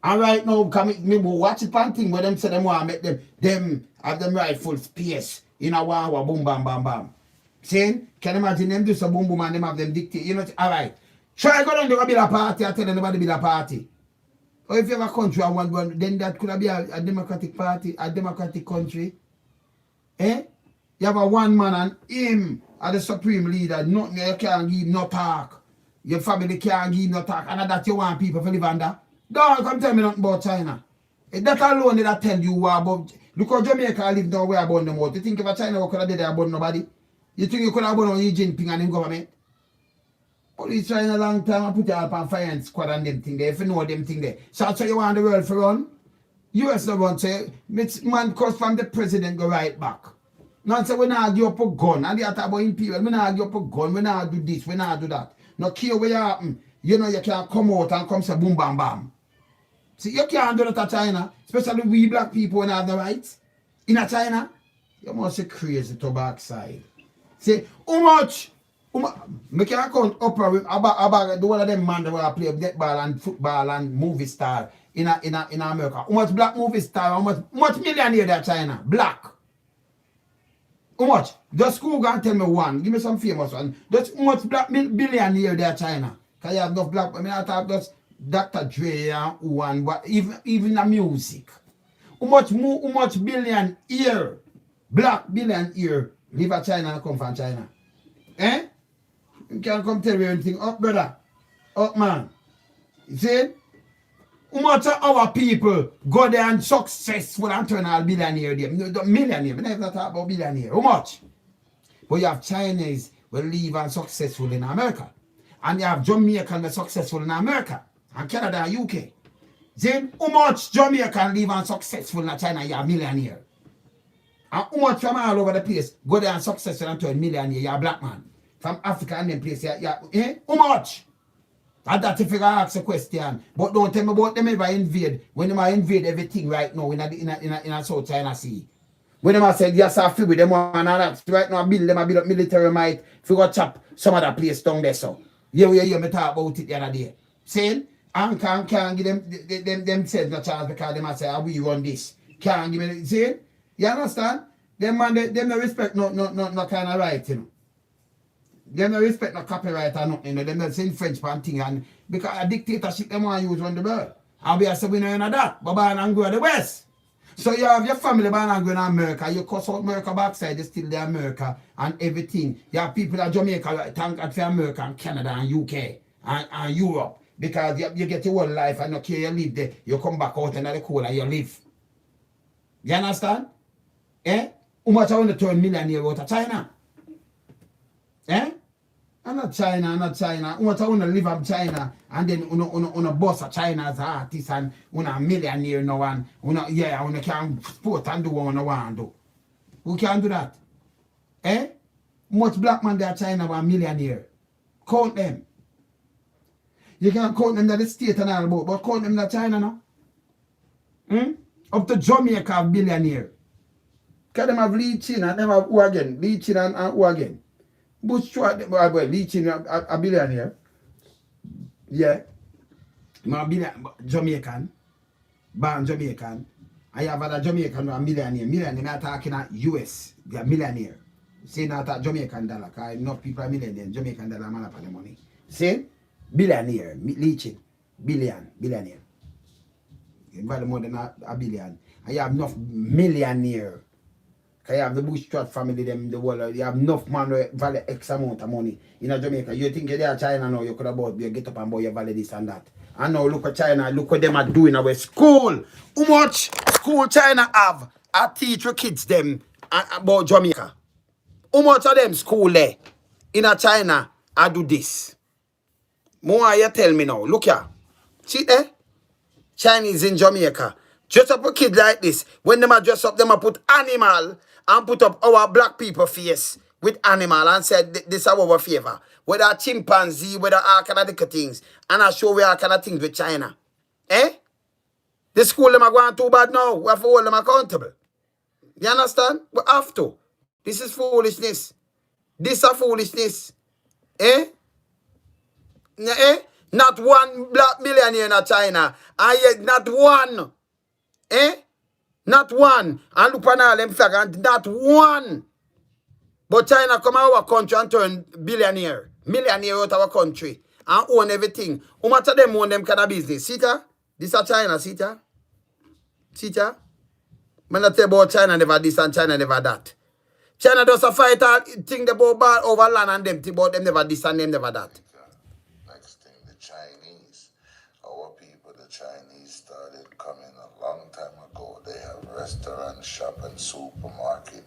And right now, me watch it pan thing where them say them want to make them have them rightful space in a war, boom, bam, bam, bam. Saying, can you imagine them do some boom, boom and them have them dictate, you know, all right. Try go down to build a party, I tell anybody build a party. Or if you have a country and one, then that could be a democratic party, a democratic country. Eh? You have a one man and him as the supreme leader, nothing you can't give no talk. Your family can't give no talk. And that you want people to live under. Don't come tell me nothing about China. That alone that tell you about. Look how Jamaica live now where about them out. You think if a China could have did that about nobody? You think you could have about Xi Jinping and him government? Police trying a long time and put you up on fire squad and them thing there, if you know them thing there. So you want the world to run? US no run, say, man comes from the president go right back. Now say we not give up a gun, and they talk about imperial, we not give up a gun, we not do this, we not do that. No care where you happen, you know you can't come out and come say boom bam bam. See, you can't do that in China, especially we black people when have the rights. In a China, you must be crazy to backside. See, how much? I can count upper about the one of them man that will play netball and football and movie star in America. How much black movie star, how much millionaire there China? Black. How much? Just Google and tell me one. Give me some famous one. Just how much black billionaire there China? Because you have enough black, I mean I thought just Dr. Dre and who and what, even the music. How much billion year, black billion year live at China and come from China? Eh? You can't come tell me anything. Up, brother. Up, man. You see? How much of our people go there and successful and turn out billionaire there? Millionaire. We never talk about billionaire. How much? But you have Chinese will live and successful in America. And you have Jamaican that successful in America. And Canada and UK. Then how much Jamaican live and successful in China? You are millionaire. And how much from all over the place go there and successful and turn millionaire? You are black man. From Africa and them place, how much? And that if you ask a question. But don't tell me about them ever invade. When they invade everything right now in a South China Sea. When they say, yes, I feel with them and that. Right now, build up military might. If you go chop some other place down there, so. Yeah, me talk about it the other day. Saying, and can't give them said no chance because they might say, we run this. Can't give me, see? You understand? Them man, them no respect no kind of right, you know. They don't respect no copyright or nothing, you know. They don't say in French and thing, and because a dictatorship they want to use on the world. And we are saying we know that, but by and go to the West. So you have your family born and going to America, you cuss out America backside, they still there America and everything. You have people at Jamaica, thank God for America and Canada and UK and Europe. Because you get your whole life and okay, you live there, you come back out into the cold and you live. You understand? Eh? How much I want to turn millionaire out of China? Eh? I'm not China. How much I want to live in China and then on a boss of China as an artist and a millionaire no one. I can sport and do what I want to do. Who can do that? Eh? Much black man there China were a millionaire. Count them. You can't count them that the state and all about, but count them that China now. Up to Jamaica billionaire. Can them have leeching and them have who again? Leeching and who again? Bush Stewart, leeching a billionaire. Yeah. Jamaican. Born Jamaican. I have a Jamaican a millionaire. Millionaire, I'm talking at US. They are millionaire. See, not at Jamaican dollar. Because enough people are millionaire. Jamaican dollar man up on the money. See? Billionaire. Leeching. Billionaire. You value more than a billion. And you have enough millionaire. Because you have the Bush Stewart family, them, the world, you have enough man who value X amount of money in Jamaica. You think you're there China now, you could have bought, you get up and buy your value this and that. And now look at China, look what them are doing our school. How much school China have? I teach your kids them about Jamaica. How much of them school there in China I do this? More you tell me now. Look here. See there? Chinese in Jamaica. Dress up a kid like this. When them a dress up, them a put animal and put up our black people face with animal and said this is our favor. Whether chimpanzee, whether all kind of different things. And I show we all kind of things with China. Eh? The school them are going too bad now. We have to hold them accountable. You understand? We have to. This is foolishness. This is foolishness. Eh? Eh? Not one black millionaire in China. And yet not one. Eh? Not one. And look at all them flag and not one. But China come out of our country and turn billionaire. Millionaire out of our country. And own everything. How much of them own them kind of business? See ta? This is China, see ta? See ta? Man not tell about China never this and China never that. China does a fight and think about bad over land and them think about them never this and them never that. Next thing, the Chinese. Our people, the Chinese, started coming a long time ago. They have restaurant, shop, and supermarket.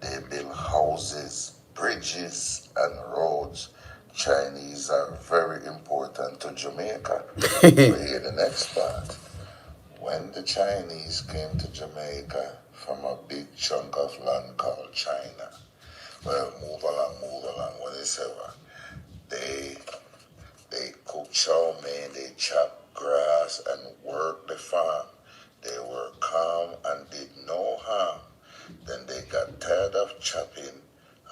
They build houses, bridges, and roads. Chinese are very important to Jamaica. But here the next part. When the Chinese came to Jamaica from a big chunk of land called China, well, move along, whatever, they cook chow mein, they chop grass and work the farm. They were calm and did no harm. Then they got tired of chopping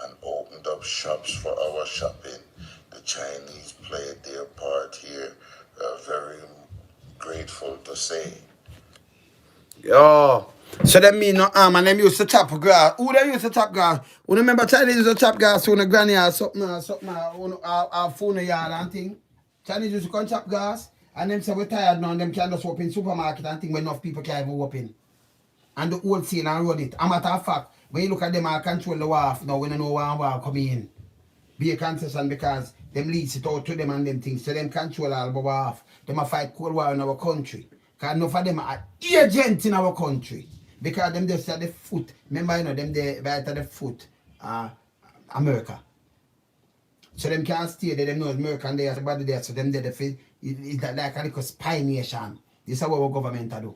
and opened up shops for our shopping. The Chinese played their part here. Very grateful to say. Yo. So them mean no harm and them used to chop grass. Who they used to chop grass? Who remember Chinese used to chop grass on the granny or something or phone yard and thing? Chinese used to come chop grass and them say we're tired now and them can just open supermarket and thing when enough people can't even open. And the wholesale and run it. A matter of fact, when you look at them, I control the wharf now when you know war coming in. Be a concession because them lease it out to them and them things. So them control all the wharf. Them a fight Cold War in our country. Because enough of them are agents in our country. Because them just at the foot. Remember, you know, them they right at the foot. America. So them can't stay there. Them know America and they are somebody there. So them there, it's like a little spy nation. This is what our government do.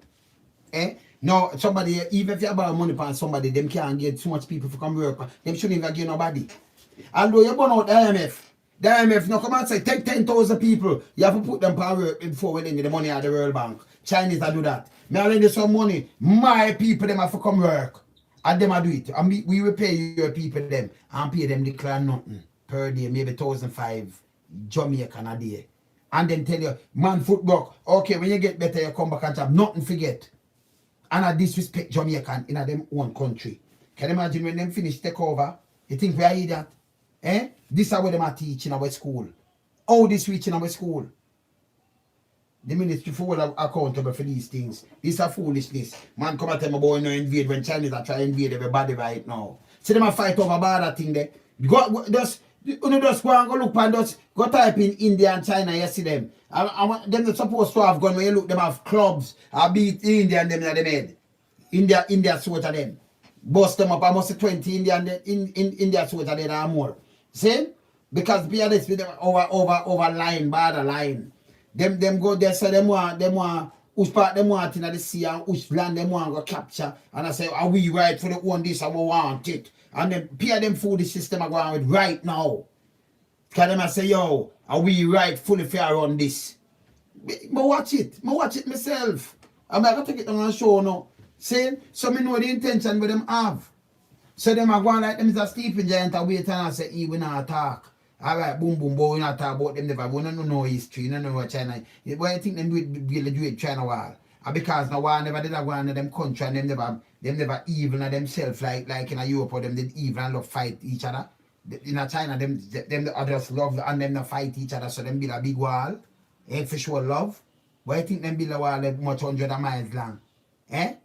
Eh? No, somebody, even if you borrow money from somebody, them can't get too much people to come work. Them shouldn't even get nobody. Although you burn out the IMF no come and say, take 10,000 people. You have to put them for work before we lend the money at the World Bank. Chinese do that. Me I lend some money. My people, them have to come work. And them do it. And we will pay your people them. And pay them declare nothing per day. Maybe 1,500 Jamaican a day. And then tell you, man, foot work. Okay, when you get better, you come back and have nothing forget. And I disrespect Jamaican in them own country. Can you imagine when them finish take over? You think we are that? Eh? This is what them are teaching our school. How this reaching our school? the ministry for all accountable for these things. This is foolishness. Man come and tell me about no invade when Chinese are trying to invade everybody right now. See them a fight over border thing there. Just go and go look and just go type in India and China, you see them. Them not supposed to have gun when you look, them have clubs. I beat India and them in the head. India sort of them. Bust them up, I must say 20 India sort of them and more. See? Because be honest with them over line, border line. Them go there, so them want which part them want in the sea and which land them want to capture. And I say, are we right for the one this and we want it? And then peer them food system are going with right now. Because them I say, yo, are we right fully fair on this? But watch it myself. I'm going to take it on a show now. See? So me know the intention with them have. So them are going like them is a sleeping giant and wait and I say, we not talk. Alright, boom, boom, boom, we not talk about them never. We don't know history, we don't know what China. Why you think them do it China wall? And because now one never did that one of them country and them never evil in themselves like in a Europe or them did evil and love fight each other. In a China, them others love and them not fight each other, so them build a big wall. Ain't for sure love. Why you think them build a wall like much 100 miles long? Eh?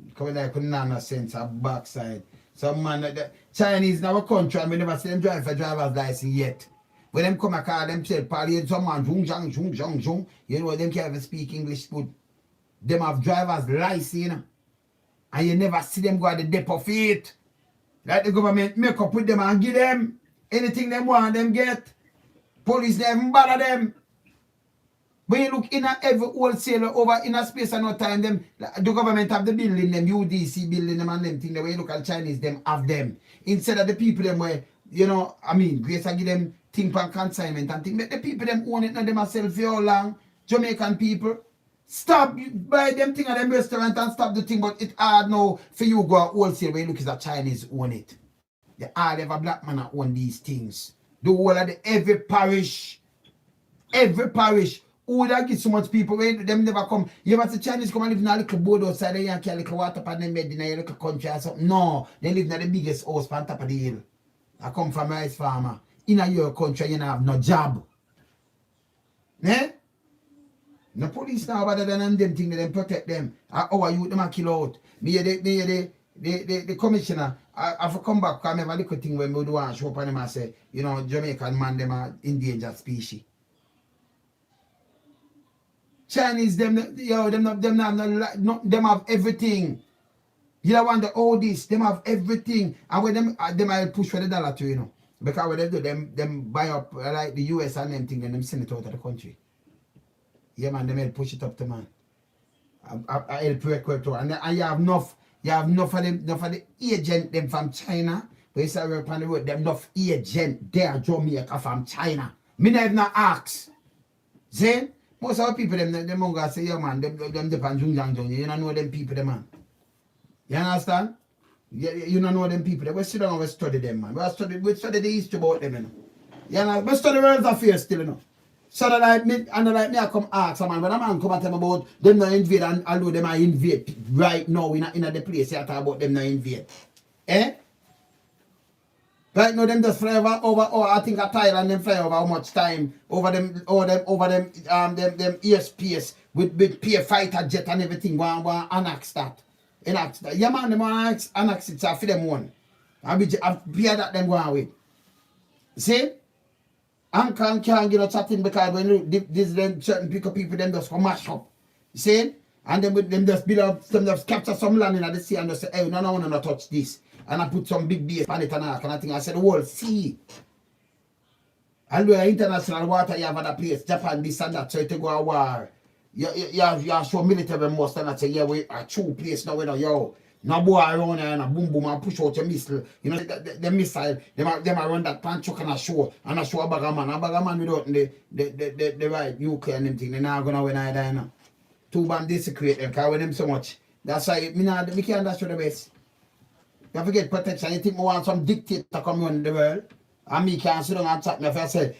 Because like couldn't have no sense of backside. Some man, the Chinese in our country, and we never see them drive for driver's license yet. When them come and call themselves, party, some man, zhung, you know, them can't even speak English good. Them have driver's license, you know. And you never see them go at the depot for it. Like the government make up with them and give them anything they want, them get. Police never bother them. When you look in at every wholesaler over in a space and no time, them the government have the building, them UDC building them and them thing. The way you look at Chinese, them have them. Instead of the people them where, you know, I mean, Grace I give them thing for consignment and thing. But the people them own it, not them myself for how long. Jamaican people. Stop buy them thing at them restaurant and stop the thing, but it hard now for you go wholesale where you look is a Chinese own it. They all have a black man that own these things. The whole of every parish, who that get so much people when them never come. You ever see Chinese come and live in a little board outside there and carry a little water pan them bed in a little country or something? No, they live in the biggest house on top of the hill. I come from rice farmer. In your country you don't have no job. Eh? No police now rather than them thing them protect them. Our youth them a kill out. The commissioner, I have to come back because I have a little thing when we do want to show up on them and say, you know, Jamaican man them are endangered species. Chinese them have everything. You don't want all this, them have everything. And when them I push for the dollar too, you know. Because when they do them buy up like the US and them thing and them send it out of the country. Yeah man, them push it up to man. I help record to and you have enough of the agent them from China. But you say work on the road, them enough agent there Jamaica from China. Me never not ask. See? Most of the people them gonna say, yeah man, them depend on Zhang. You don't know them people them man. You understand? You don't know them people. We sit down and we study them man. We study the history about them, you know. You know, we study world affairs still, you know. So that like me I come ask a man, when a man come and tell me about them not invade and although them are invade right now in the place you talk about them not invade. Eh? Right now them just fly over I think a Thailand them fly over how much time over them airspace with peer fighter jet and everything go annex that. Yeah man, them annex it for them one. I peer that them go on with. See? And can't get no chatting because when you this then certain people them just come mash up. You see? And then with them just build up, them just capture some land in the sea and just say, hey, no touch this. And I put some big base on it and all kind of thing. I said the whole sea. And where international water you have other place, Japan, this and that, so you to go a war. You have show military most and I say, yeah, we a true place now, yo. No boy around here and a boom and push out your missile. You know, the missile, them run that pan truck and a show a bag of man. A bag of man without the right nuclear and them thing. They're not gonna win either now. Too bad desecrate them, because with them so much. That's why we can't destroy the best. You forget protection. You think we want some dictator to come run the world? And me can't sit down and chat me if I say,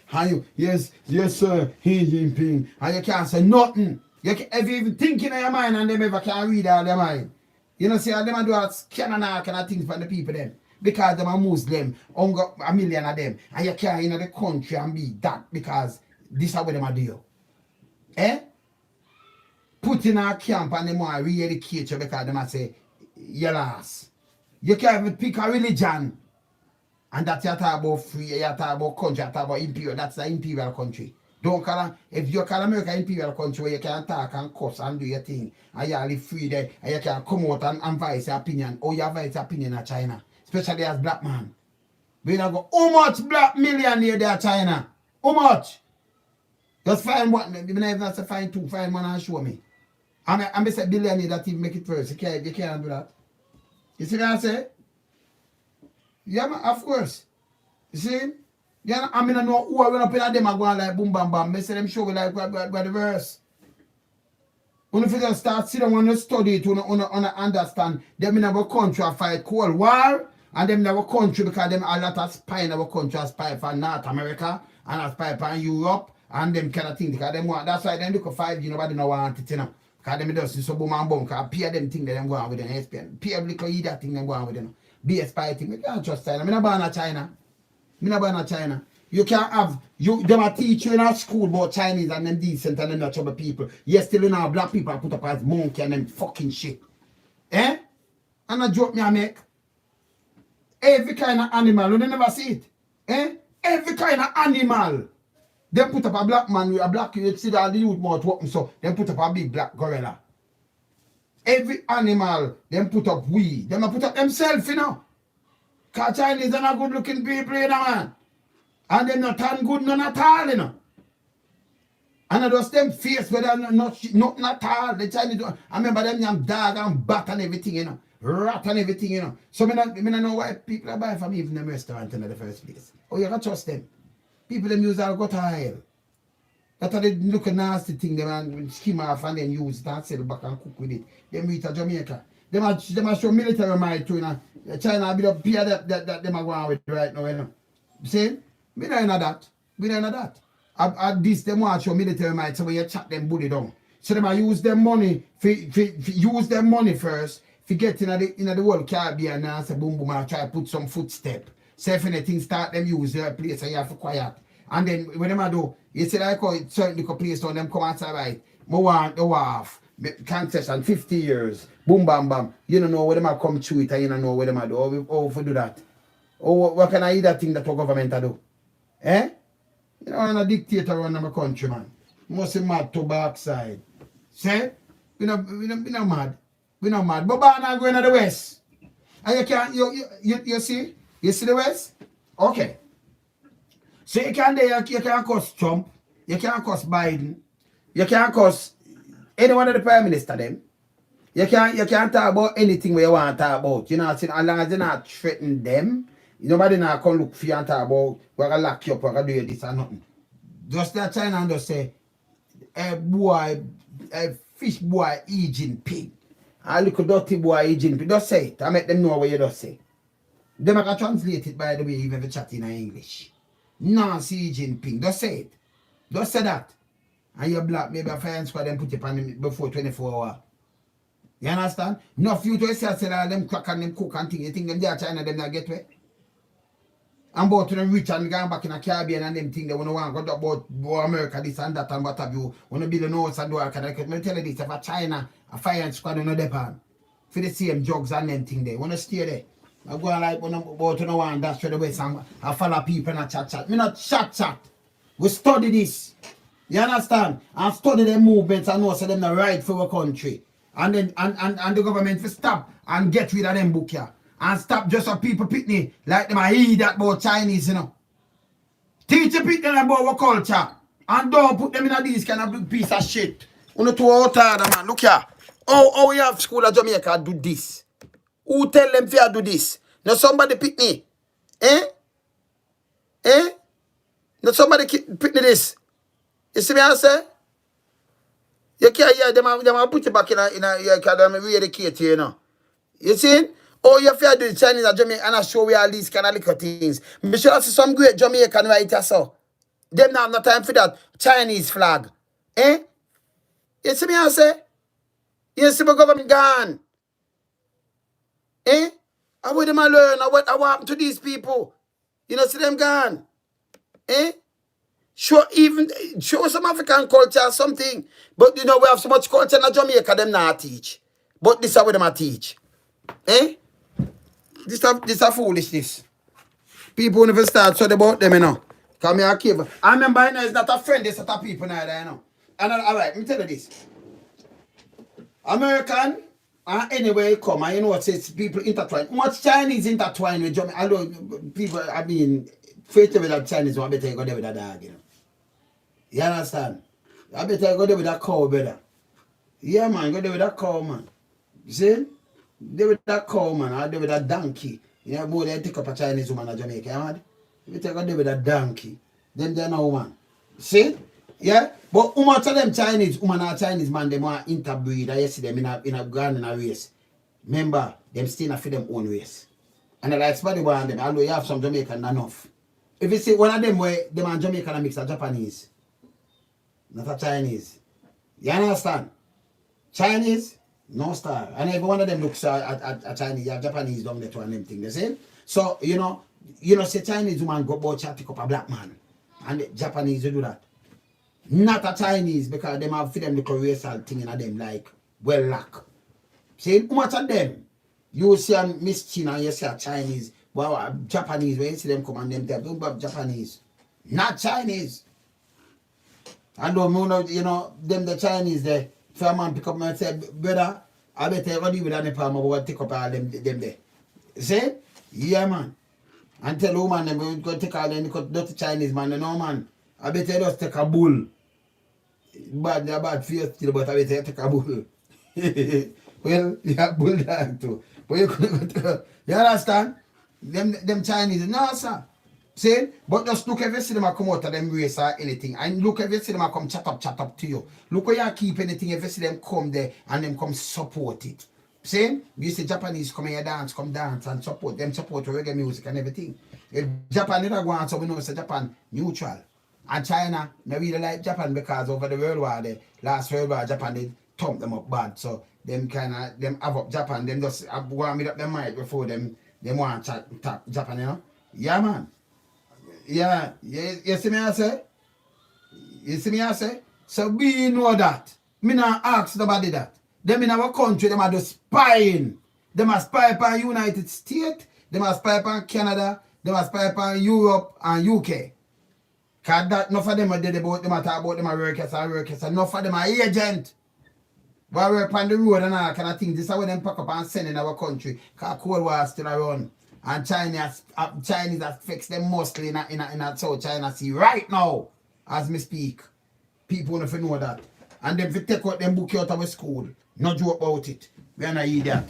yes sir, Xi Jinping. And you can't say nothing. If you even think in your mind and them ever can't read all their mind. You know, see, them do a scan and all kind of things for the people them. Because them are Muslim, a million of them. And you can't in the country and be that because this is what them are doing. Eh? put in a camp and them want to re-educate you because them a say, you lost. You can't even pick a religion. And that's you talk about free, you talk about country, you talk about imperial. That's the imperial country. Don't call if you call America imperial country where you can talk and cuss and do your thing, and you live free there, and you can come out and voice your opinion, or you voice your opinion in China, especially as black man. We don't go, how much black millionaire there China? How much? Just find one, even if that's a find two, find one and show me. I'm say billionaire that even make it first. You can't do that. You see what I say? Yeah, man, of course. You see? Yeah, I mean, I know who are going up in them are going like boom, bam, bam. I say them show like by the verse. When you just start sitting down and study it, to understand, them in our country fight Cold War, and them in our country because them a lot of spy in our country, spy for North America, and a spy for Europe, and them kind of thing. Because them want, that's why they look at 5G, nobody know want it, you know. Because them just so boom and boom, because peer them thing that them go on with them, SPN. Peer little that thing them go on with them. Be a spy thing. We can't trust China. I'm not born in China. I'm not born in China. You can't have, them a teach you in our school about Chinese and them decent and them not trouble people. You still in our black people put up as monkey and them fucking shit. Eh? And a joke me I make. Every kind of animal, you never see it. Eh? Every kind of animal. They put up a black man with a black, you see that the youth mouth open so, they put up a big black gorilla. Every animal, them put up them put up themselves, you know. Because Chinese are not good looking people, you know, man. And them not turn good none at all, you know. And I just them face where they're not at all. The Chinese, I remember them young dog and bat and everything, you know. Rat and everything, you know. So I don't know why people are buying from even them restaurant in the first place. Oh, you can trust them. People them use our gutter oil. That's how they look a nasty thing, them and skim off and then use it and sell back and cook with it. Them reach a Jamaica. Them are show military might too, you know. China a bit of peer that them are going with right now, you know. See? We don't know that. We don't know that. At this, them want to show military might, so when you chat them bully down. So them use them money, use them money first, to get in the world Caribbean and say boom boom and try to put some footstep. So if anything start them use their place and you have to quiet. And then when them do, you see like how certain little place on them come outside right. More want the wharf, concession 50 years, boom bam bam. You don't know where them come through it and you don't know where them do. How to do that? Oh, what can I eat that thing that the government do? Eh? You know, I'm a dictator around my country, man. Must be mad to backside. See? We not mad. We not mad. But I'm going to the West. And you can't, you see? You see the West? Okay. So you can't curse Trump. You can't curse Biden. You can't curse any one of the Prime Minister them. You can't talk about anything where you want to talk about. You know, as long as you not threaten them, nobody now come look for you and talk about we're gonna lock you up, we're gonna do this or nothing. Just that China and just say, fish boy eating pig. A little dirty boy eating pig. Just say it. I make them know what you just say. Them I can translate it by the way you ever chat in English. Nancy eating pig. Just say it. Just say that. And you're black, maybe a fire squad and put it on before 24 hours. You understand? No future say them crack and them cook and thing. You think them there China them not get way? And about them rich and going back in a Caribbean and them thing they want to go about America, this and that and what have you. Want to build a house and do all kind of. Let me tell you this, if a China, a fire squad on the depend. For the same drugs and them thing there. Want to stay there. I go like when I'm about to know one that's for the West and I follow people and chat. Me not chat. We study this. You understand? And study the movements and know so them the right for our country. And then and the government to stop and get rid of them book here. And stop just so people pitney like them I hear that about Chinese, you know. Teach the people about our culture. And don't put them in these kind of piece of shit. You know to out order, man. Look here. Oh, we have school at Jamaica do this. Who tell them to do this? Now somebody pitney. Eh? Now somebody pitney this. You see me I say? You can't hear them put you back in a academy re-educate you know. You see? Oh, you have to do the Chinese and Jamaica and I show we all these kind of little things. We should see some great Jamaican writers so. Them now have no time for that Chinese flag. Eh? You see me I say? You see my government gone. Eh? How would them learn? What happened to these people? You know, see them gone. Eh? Show some African culture or something. But you know, we have so much culture in Jamaica, them not teach. But this is what them a teach. Eh? This a foolishness. People never start study about them, you know. Come here, cave. I remember, you know, it's not a friend, it's not a people neither, you know. And all right, let me tell you this. American, anywhere you come, you know what says people intertwine. Much Chinese intertwine with Jamaica. I know people, I mean, faith with that Chinese one, I better you go there with a dog, you know. You understand? I better you go there with that cow, brother. Yeah, man, go there with that cow, man. You see? There with that cow, man, or there with that donkey. You know, boy, they take up a Chinese woman in Jamaica, you know? You better go there with that donkey. Then they're no woman. See? Yeah? But much of them Chinese, woman or Chinese man, they want interbreed. I see them in a grand in a race. Remember, them still not for them own race. And I like somebody want them, although you have some Jamaican enough. If you see one of them where them and Jamaican mix a Japanese, not a Chinese. You understand? Chinese, no star. And every one of them looks at Chinese, you have Japanese down there to and them thing, the same. So, you know, say Chinese woman go about chatting up a black man. And the Japanese will do that. Not a Chinese, because them have for them the racial thing in them like well lack. See, much of them. You see a Miss China and you see a Chinese. Well, Japanese, when you see them come and them don't have Japanese. Not Chinese. And you know, them the Chinese there. If a man pick up and say, brother, I better go deal with that palm about take up all them there. See? Yeah, man. And tell the woman them we go take all them dirty Chinese man, no man. I better just take a bull. Bad for you still, but I better take a bull. Well, you have bull dog too. But you understand? Them Chinese, no sir. See? But just look every see them come out of them race or anything. And look every see them come chat up to you. Look where you keep anything, every see them come there and them come support it. See? You see Japanese come here come dance and support reggae music and everything. If Japan never go on, so we know it's Japan neutral. And China, they really like Japan because over the World War, the last World War, Japan they thump them up bad. So them have up Japan, them just go and meet up them mind before them want to tap Japan, you know? Yeah, man. Yeah, you see me I say? You see me I say? So we know that. Me not ask nobody that. Them in our country, them are just spying. Them are spy upon United States, them are spy upon Canada, them are spy upon Europe and UK. Cause that enough of them are dead about them are talk about them are workers. Enough of them are agent. While we're on the road and all kind of things, this is how them pack up and send in our country. Cause Cold War still around. And Chinese have fixed them mostly in a South China Sea right now, as me speak. People don't know that. And them if take out them book out of our school, no joke about it. We are not idiot.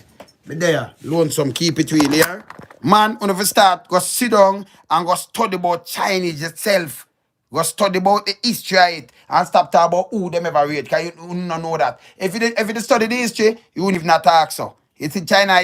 But there, Lonesome, keep it real here. Man, when you start, go sit down and go study about Chinese itself. Go study about the history of it and stop talking about who them ever read, because you don't know that. If you study the history, you wouldn't even talk so. It's in China.